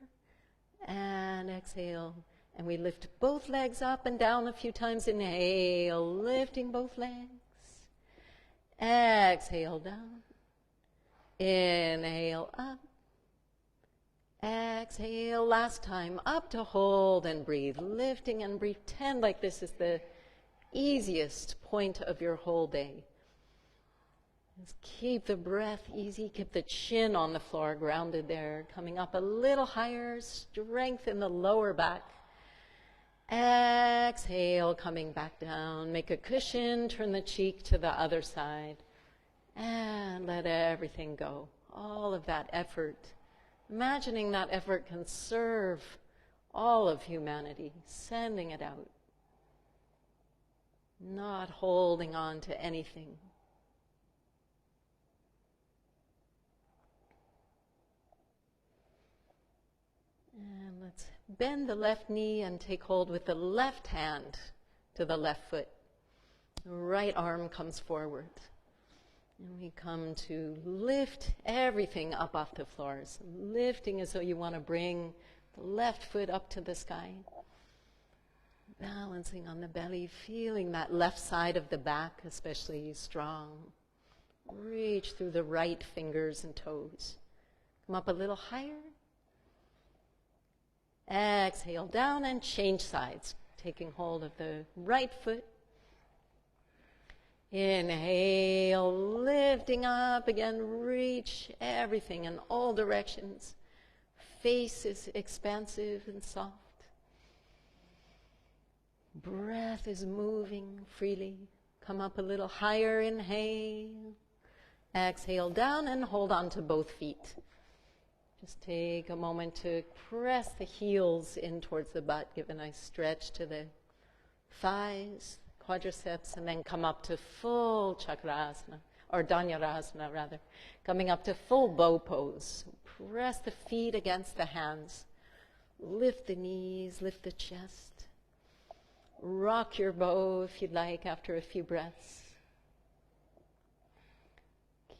And exhale. And we lift both legs up and down a few times. Inhale, lifting both legs. Exhale down. Inhale up. Exhale, last time, up to hold and breathe. Lifting and breathe. Pretend like this is the easiest point of your whole day. Just keep the breath easy. Keep the chin on the floor, grounded there. Coming up a little higher. Strength in the lower back. Exhale, coming back down. Make a cushion. Turn the cheek to the other side. And let everything go. All of that effort. Imagining that effort can serve all of humanity. Sending it out. Not holding on to anything. And let's bend the left knee and take hold with the left hand to the left foot. The right arm comes forward. And we come to lift everything up off the floor. So lifting as though you want to bring the left foot up to the sky. Balancing on the belly, feeling that left side of the back especially strong. Reach through the right fingers and toes. Come up a little higher. Exhale down and change sides. Taking hold of the right foot. Inhale, lifting up again. Reach everything in all directions. Face is expansive and soft. Breath is moving freely. Come up a little higher. Inhale. Exhale down and hold on to both feet. Just take a moment to press the heels in towards the butt. Give a nice stretch to the thighs, quadriceps, and then come up to full chakrasana, or dhanurasana rather. Coming up to full bow pose. Press the feet against the hands. Lift the knees, lift the chest. Rock your bow if you'd like after a few breaths.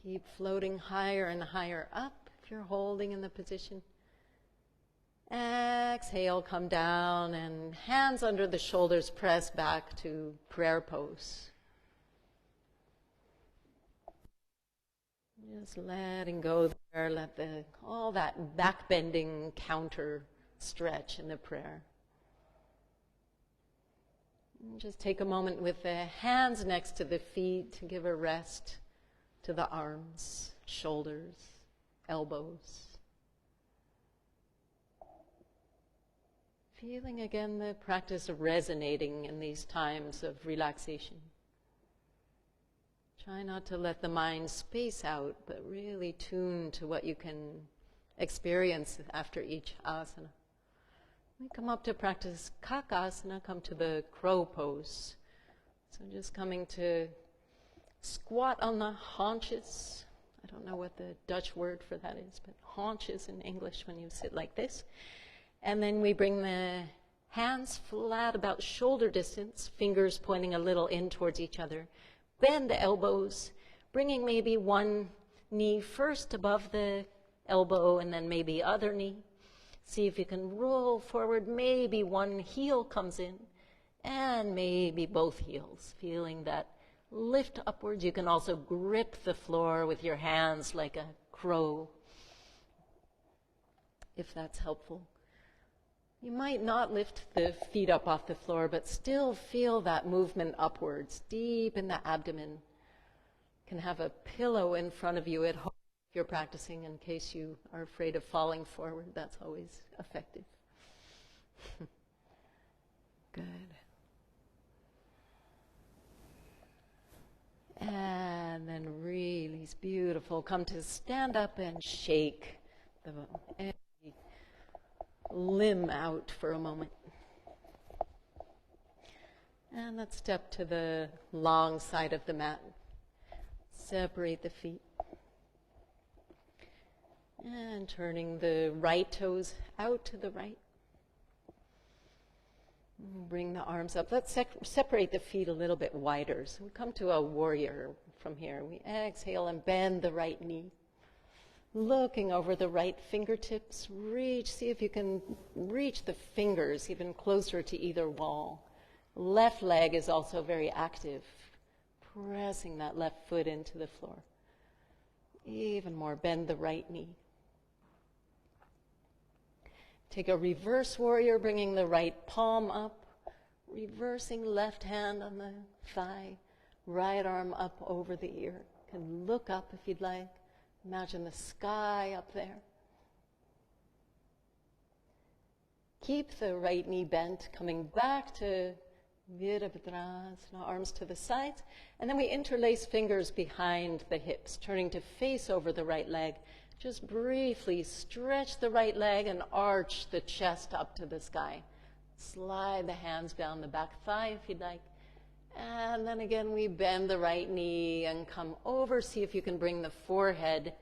Keep floating higher and higher up. You're holding in the position. Exhale, come down and hands under the shoulders, press back to prayer pose. Just letting go there, let all that back bending counter stretch in the prayer. And just take a moment with the hands next to the feet to give a rest to the arms, shoulders, elbows. Feeling again the practice of resonating in these times of relaxation. Try not to let the mind space out, but really tune to what you can experience after each asana. We come up to practice kakasana, come to the crow pose. So just coming to squat on the haunches. I don't know what the Dutch word for that is, but haunches in English when you sit like this. And then we bring the hands flat about shoulder distance, fingers pointing a little in towards each other. Bend the elbows, bringing maybe one knee first above the elbow and then maybe other knee. See if you can roll forward. Maybe one heel comes in and maybe both heels, feeling that lift upwards. You can also grip the floor with your hands like a crow, if that's helpful. You might not lift the feet up off the floor, but still feel that movement upwards, deep in the abdomen. You can have a pillow in front of you at home if you're practicing in case you are afraid of falling forward. That's always effective. Good. And then really beautiful. Come to stand up and shake the every limb out for a moment. And let's step to the long side of the mat. Separate the feet. And turning the right toes out to the right. Bring the arms up. Let's separate the feet a little bit wider. So we come to a warrior from here. We exhale and bend the right knee. Looking over the right fingertips, see if you can reach the fingers even closer to either wall. Left leg is also very active, pressing that left foot into the floor. Even more, bend the right knee. Take a reverse warrior, bringing the right palm up, reversing left hand on the thigh, right arm up over the ear. You can look up if you'd like. Imagine the sky up there. Keep the right knee bent, coming back to Virabhadrasana, arms to the sides. And then we interlace fingers behind the hips, turning to face over the right leg. Just briefly stretch the right leg and arch the chest up to the sky. Slide the hands down the back thigh if you'd like. And then again, we bend the right knee and come over. See if you can bring the forehead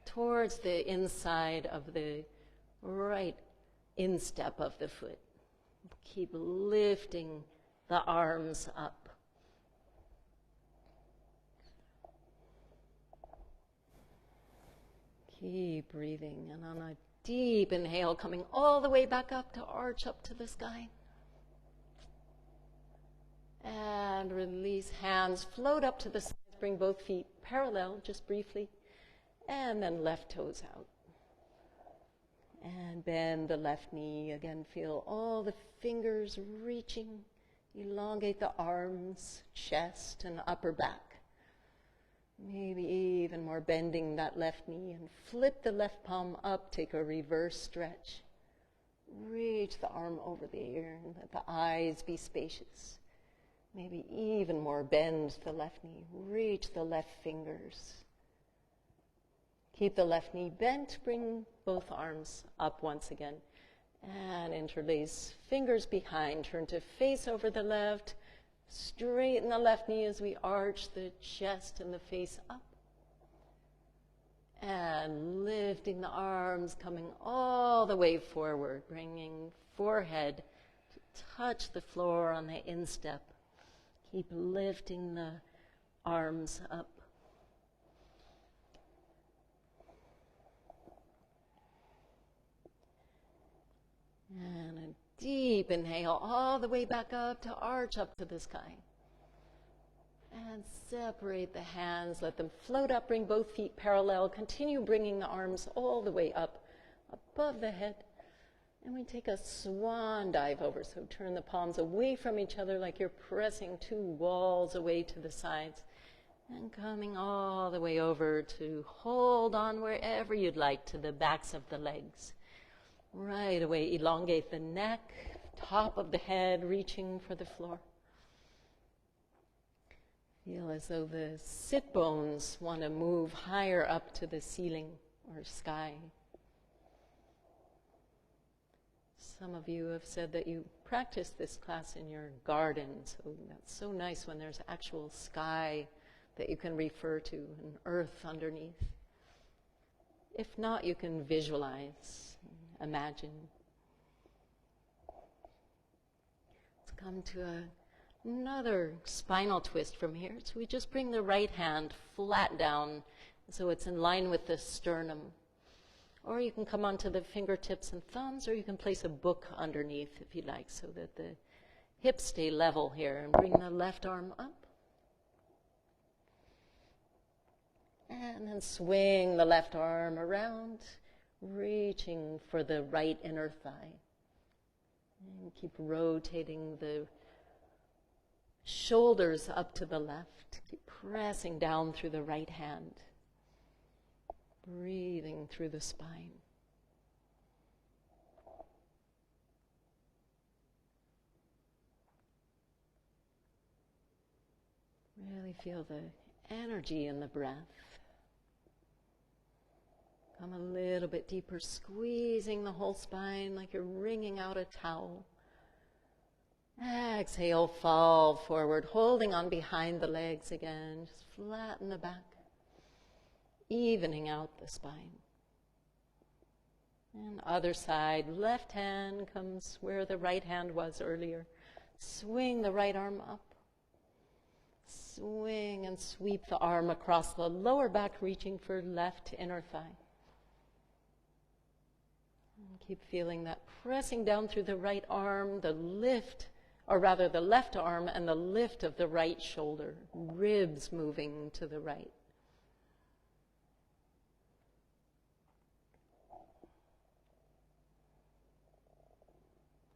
towards the inside of the right instep of the foot. Keep lifting the arms up. Keep breathing, and on a deep inhale, coming all the way back up to arch up to the sky. And release, hands float up to the sides, bring both feet parallel, just briefly, and then left toes out. And bend the left knee, again feel all the fingers reaching, elongate the arms, chest, and upper back. Maybe even more, bending that left knee and flip the left palm up, take a reverse stretch. Reach the arm over the ear and let the eyes be spacious. Maybe even more, bend the left knee, reach the left fingers. Keep the left knee bent, bring both arms up once again. And interlace fingers behind, turn to face over the left. Straighten the left knee as we arch the chest and the face up. And lifting the arms, coming all the way forward, bringing forehead to touch the floor on the instep. Keep lifting the arms up. And a deep inhale all the way back up to arch up to the sky. And separate the hands, let them float up, bring both feet parallel. Continue bringing the arms all the way up above the head. And we take a swan dive over. So turn the palms away from each other like you're pressing two walls away to the sides. And coming all the way over to hold on wherever you'd like to the backs of the legs. Right away, elongate the neck, top of the head reaching for the floor. Feel as though the sit bones want to move higher up to the ceiling or sky. Some of you have said that you practice this class in your garden, so that's so nice when there's actual sky that you can refer to and earth underneath. If not, you can visualize, imagine. Let's come to another spinal twist from here. So we just bring the right hand flat down so it's in line with the sternum. Or you can come onto the fingertips and thumbs, or you can place a book underneath if you like, so that the hips stay level here. And bring the left arm up. And then swing the left arm around, reaching for the right inner thigh. And keep rotating the shoulders up to the left. Keep pressing down through the right hand. Breathing through the spine. Really feel the energy in the breath. Come a little bit deeper, squeezing the whole spine like you're wringing out a towel. Exhale, fall forward, holding on behind the legs again. Just flatten the back, evening out the spine. And other side, left hand comes where the right hand was earlier. Swing the right arm up. Swing and sweep the arm across the lower back, reaching for left inner thigh. And keep feeling that pressing down through the right arm, the lift, or rather the left arm and the lift of the right shoulder, ribs moving to the right.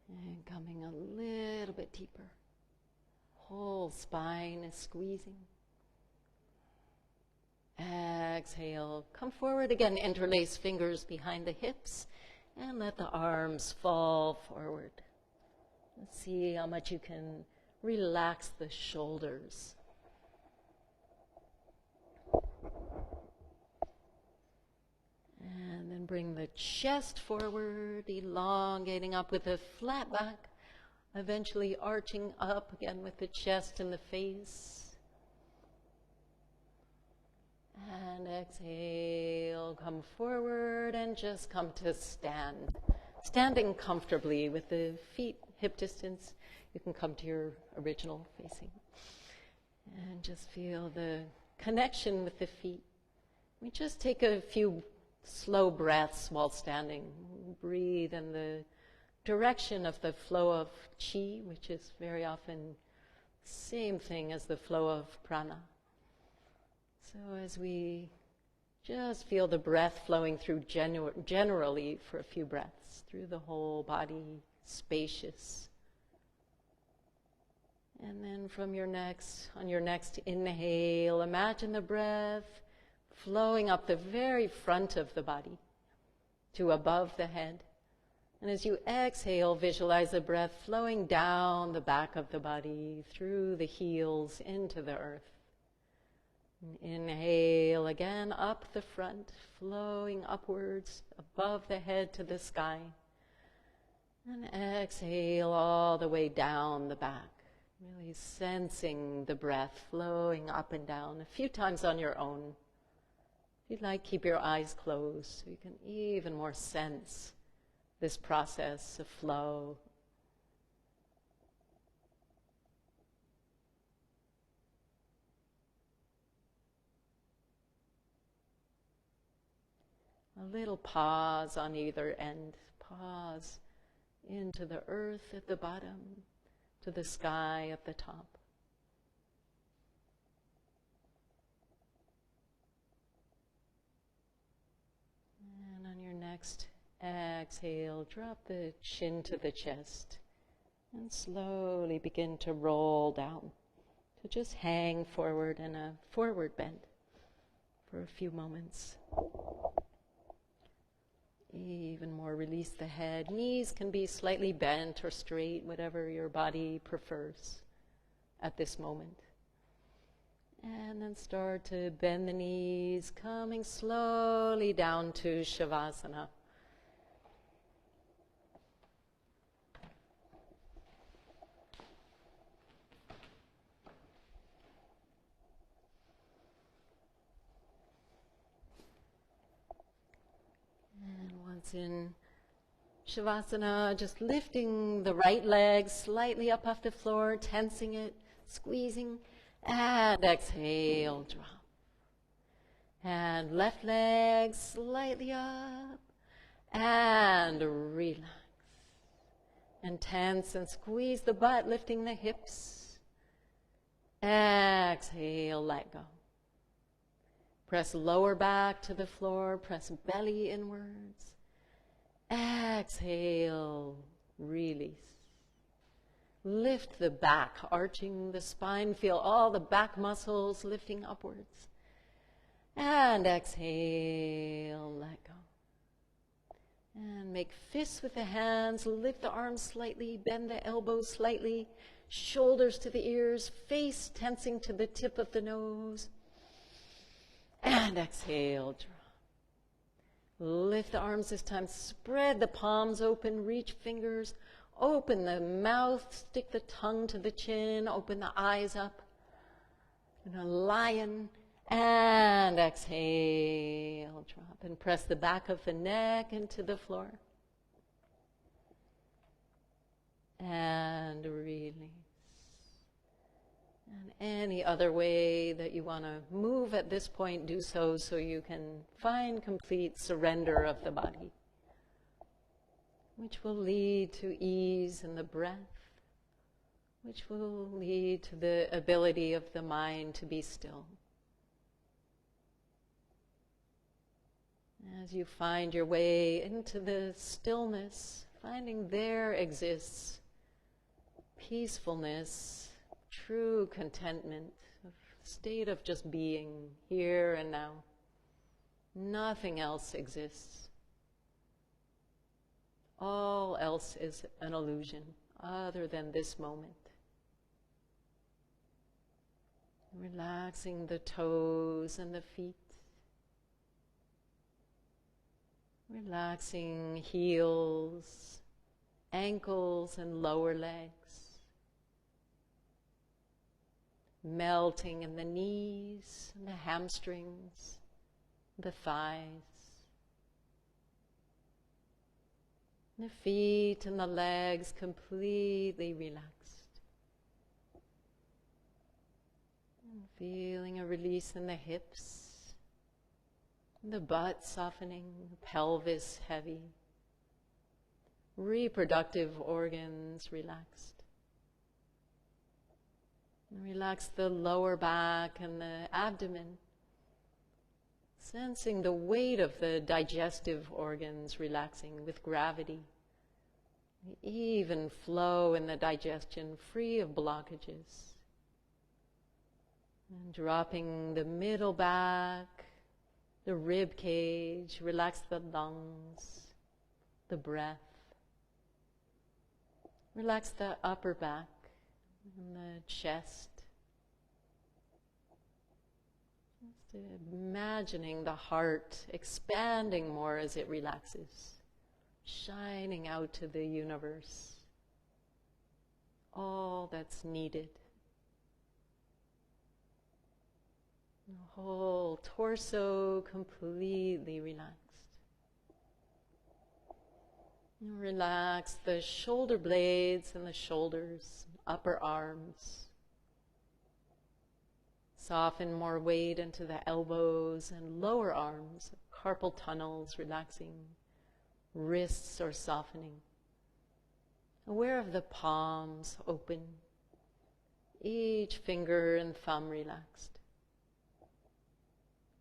And coming a little bit deeper. Whole spine is squeezing. Exhale, come forward again, interlace fingers behind the hips, and let the arms fall forward. Let's see how much you can relax the shoulders. And then bring the chest forward, elongating up with a flat back, eventually arching up again with the chest and the face. And exhale, come forward and just come to stand. Standing comfortably with the feet hip distance, you can come to your original facing. And just feel the connection with the feet. We just take a few slow breaths while standing. Breathe in the direction of the flow of chi, which is very often the same thing as the flow of prana. So as we just feel the breath flowing through generally for a few breaths, through the whole body, spacious. And then from on your next inhale, imagine the breath flowing up the very front of the body to above the head. And as you exhale, visualize the breath flowing down the back of the body, through the heels, into the earth. And inhale again, up the front, flowing upwards, above the head to the sky. And exhale all the way down the back, really sensing the breath flowing up and down, a few times on your own. If you'd like, keep your eyes closed so you can even more sense this process of flow. A little pause on either end. Pause into the earth at the bottom, to the sky at the top. And on your next exhale, drop the chin to the chest and slowly begin to roll down, to just hang forward in a forward bend for a few moments. Even more, release the head. Knees can be slightly bent or straight, whatever your body prefers at this moment. And then start to bend the knees, coming slowly down to Shavasana. In Shavasana, just lifting the right leg slightly up off the floor, tensing it, squeezing, and exhale, drop. And left leg slightly up, and relax. And tense and squeeze the butt, lifting the hips. Exhale, let go. Press lower back to the floor, press belly inwards. Exhale, release. Lift the back, arching the spine. Feel all the back muscles lifting upwards. And exhale, let go. And make fists with the hands. Lift the arms slightly, bend the elbows slightly. Shoulders to the ears, face tensing to the tip of the nose. And exhale, drop. Lift the arms this time, spread the palms open, reach fingers Open the mouth, stick the tongue to the chin, open the eyes up. And a lion, and exhale, drop, and press the back of the neck into the floor. And release. And any other way that you want to move at this point, do so you can find complete surrender of the body, which will lead to ease in the breath, which will lead to the ability of the mind to be still. As you find your way into the stillness, finding there exists peacefulness, true contentment, a state of just being here and now. Nothing else exists. All else is an illusion other than this moment. Relaxing the toes and the feet. Relaxing heels, ankles and lower legs. Melting in the knees and the hamstrings, the thighs. The feet and the legs completely relaxed. And feeling a release in the hips, the butt softening, the pelvis heavy. Reproductive organs relaxed. And relax the lower back and the abdomen, sensing the weight of the digestive organs relaxing with gravity. The even flow in the digestion, free of blockages. And dropping the middle back, the rib cage, relax the lungs, the breath. Relax the upper back and the chest. Just imagining the heart expanding more as it relaxes, shining out to the universe. All that's needed. The whole torso completely relaxed. And relax the shoulder blades and the shoulders, upper arms. Soften more weight into the elbows and lower arms, carpal tunnels relaxing, wrists are softening. Aware of the palms open, each finger and thumb relaxed.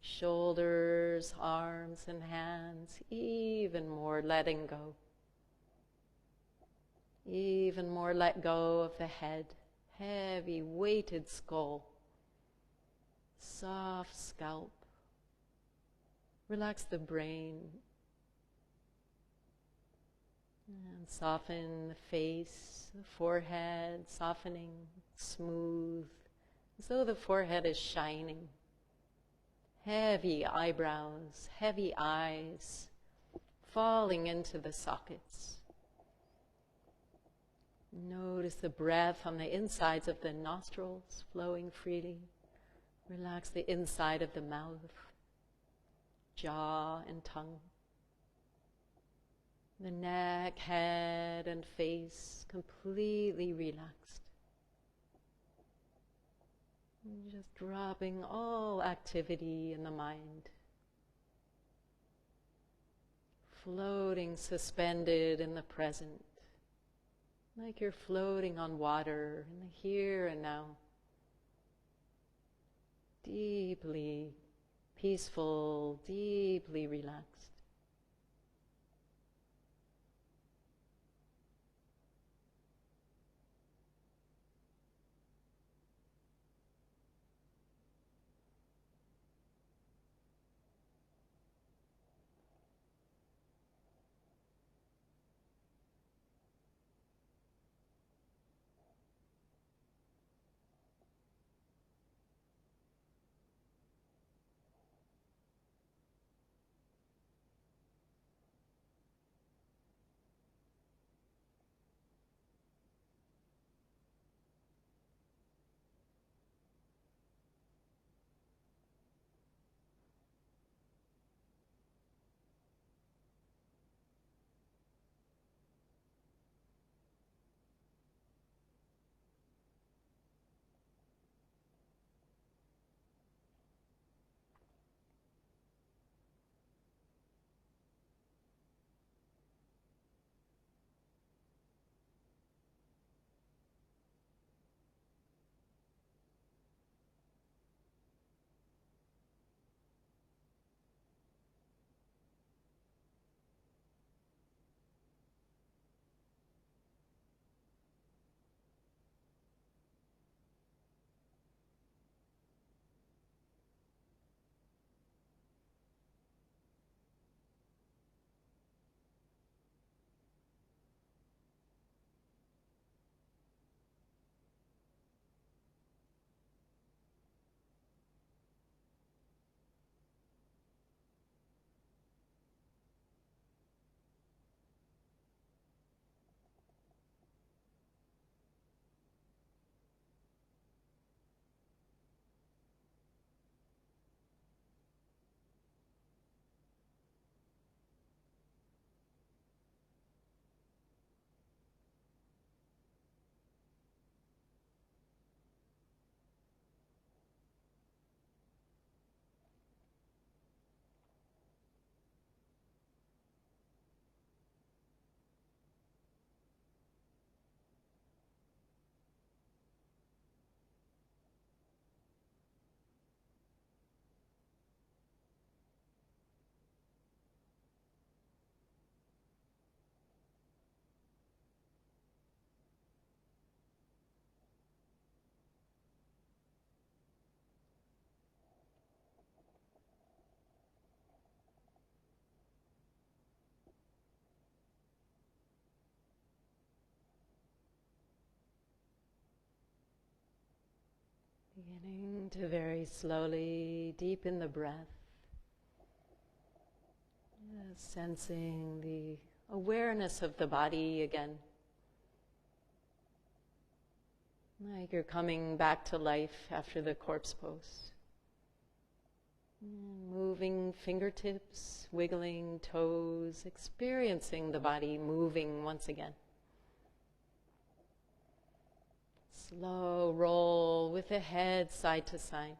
Shoulders, arms, and hands, even more letting go. Even more let go of the head, heavy, weighted skull, soft scalp. Relax the brain. And soften the face, the forehead, softening, smooth, as though the forehead is shining. Heavy eyebrows, heavy eyes, falling into the sockets. Notice the breath on the insides of the nostrils flowing freely. Relax the inside of the mouth, jaw and tongue. The neck, head, and face completely relaxed. And just dropping all activity in the mind. Floating, suspended in the present. Like you're floating on water in the here and now. Deeply peaceful, deeply relaxed. Beginning to very slowly deepen the breath, sensing the awareness of the body again. Like you're coming back to life after the corpse pose. Moving fingertips, wiggling toes, experiencing the body moving once again. Slow roll with the head side to side.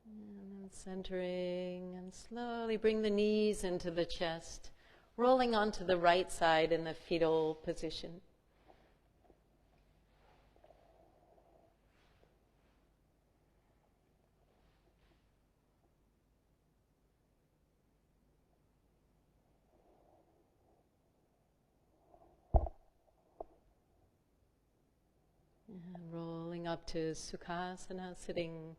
And then centering and slowly bring the knees into the chest, rolling onto the right side in the fetal position. And rolling up to Sukhasana, sitting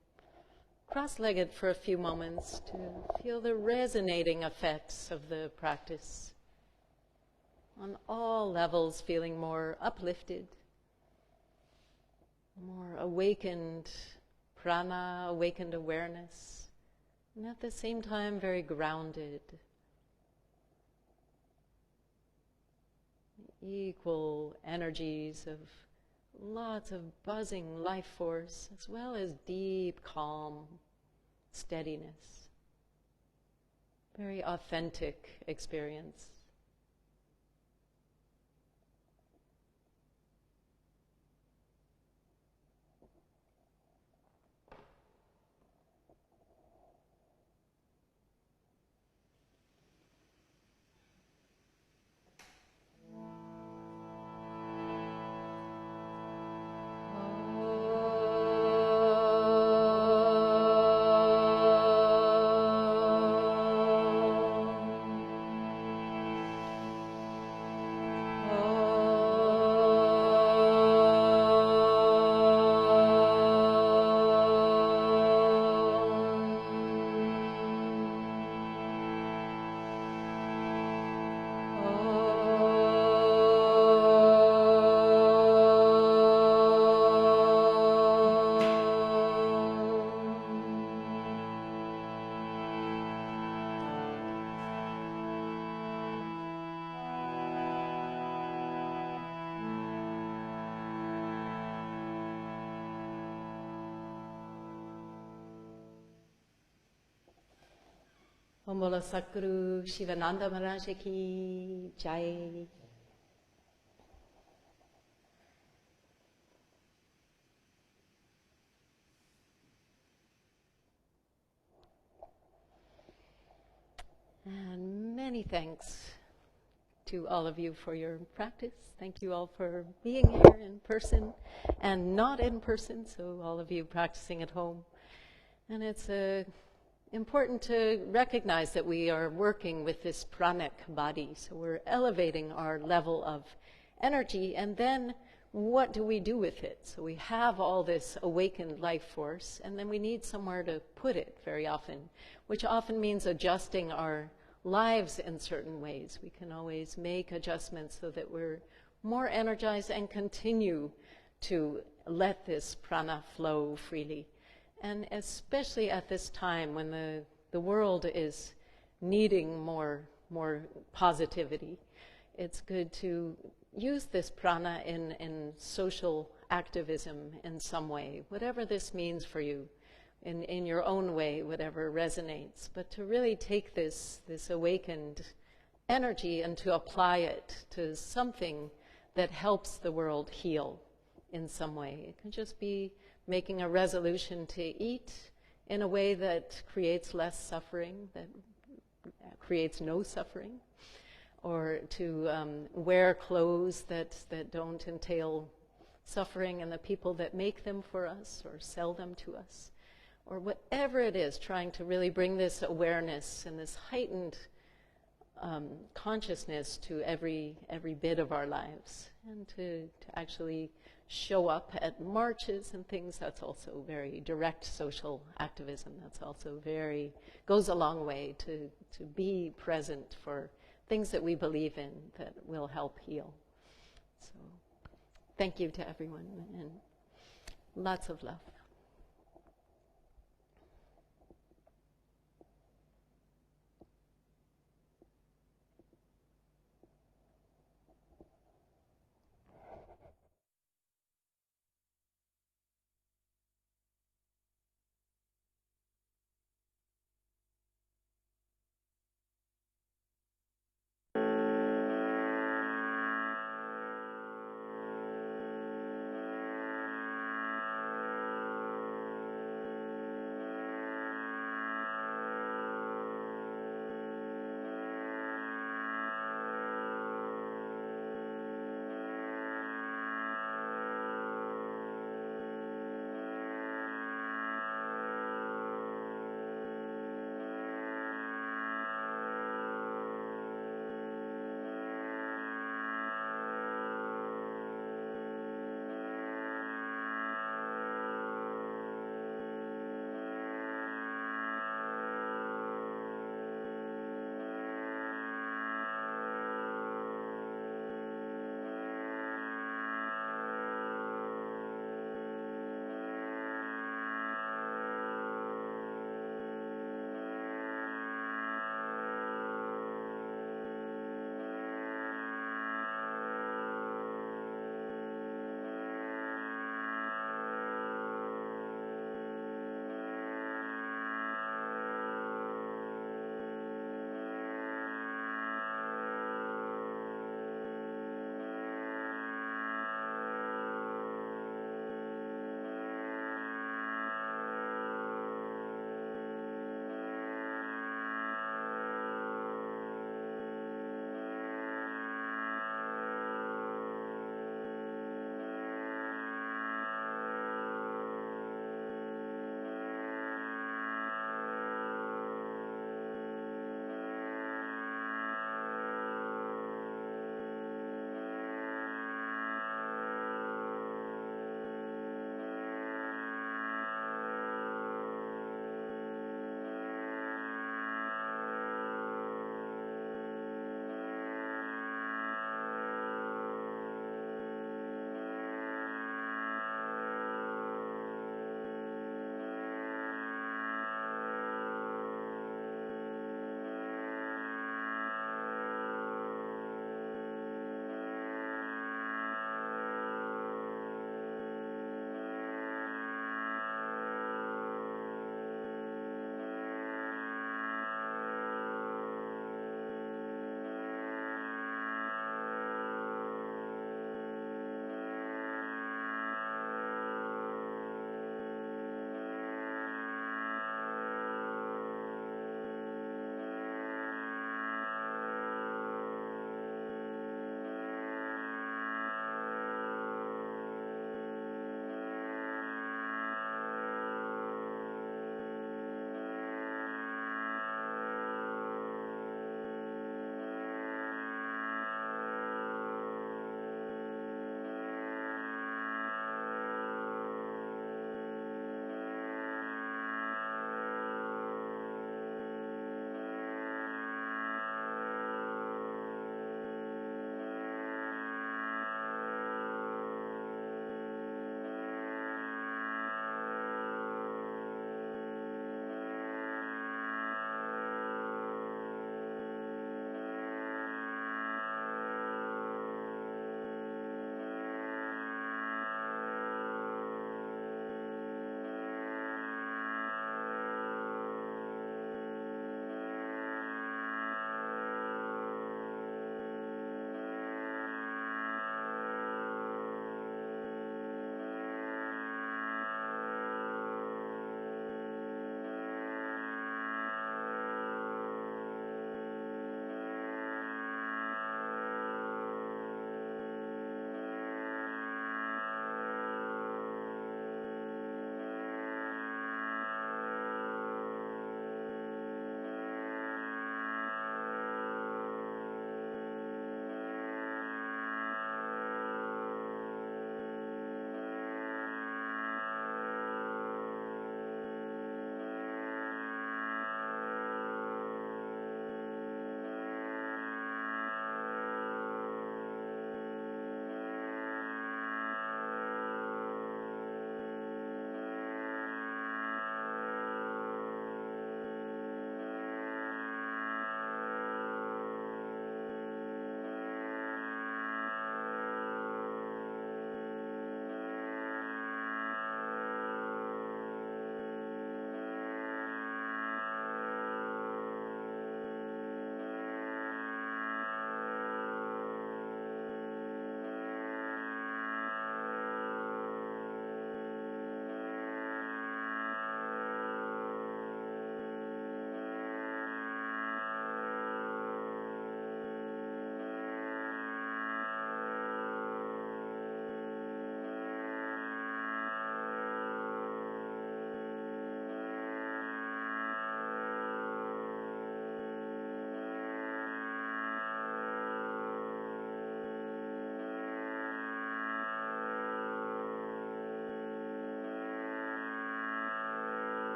cross-legged for a few moments to feel the resonating effects of the practice. On all levels, feeling more uplifted, more awakened prana, awakened awareness, and at the same time very grounded. Equal energies of lots of buzzing life force, as well as deep calm, steadiness. Very authentic experience. Om Bola Satguru Sivananda Maharaj Ki Jai. And many thanks to all of you for your practice. Thank you all for being here in person and not in person, so all of you practicing at home. And it's important to recognize that we are working with this pranic body, so we're elevating our level of energy, and then what do we do with it? So we have all this awakened life force, and then we need somewhere to put it very often, which often means adjusting our lives in certain ways. We can always make adjustments so that we're more energized and continue to let this prana flow freely. And especially at this time when the world is needing more positivity, it's good to use this prana in social activism in some way, whatever this means for you, in your own way, whatever resonates. But to really take this awakened energy and to apply it to something that helps the world heal in some way. It can just be making a resolution to eat in a way that creates less suffering, that creates no suffering, or to wear clothes that don't entail suffering and the people that make them for us or sell them to us, or whatever it is, trying to really bring this awareness and this heightened consciousness to every bit of our lives, and to actually show up at marches and things. That's also very direct social activism. That's also goes a long way to be present for things that we believe in that will help heal. So thank you to everyone, and lots of love.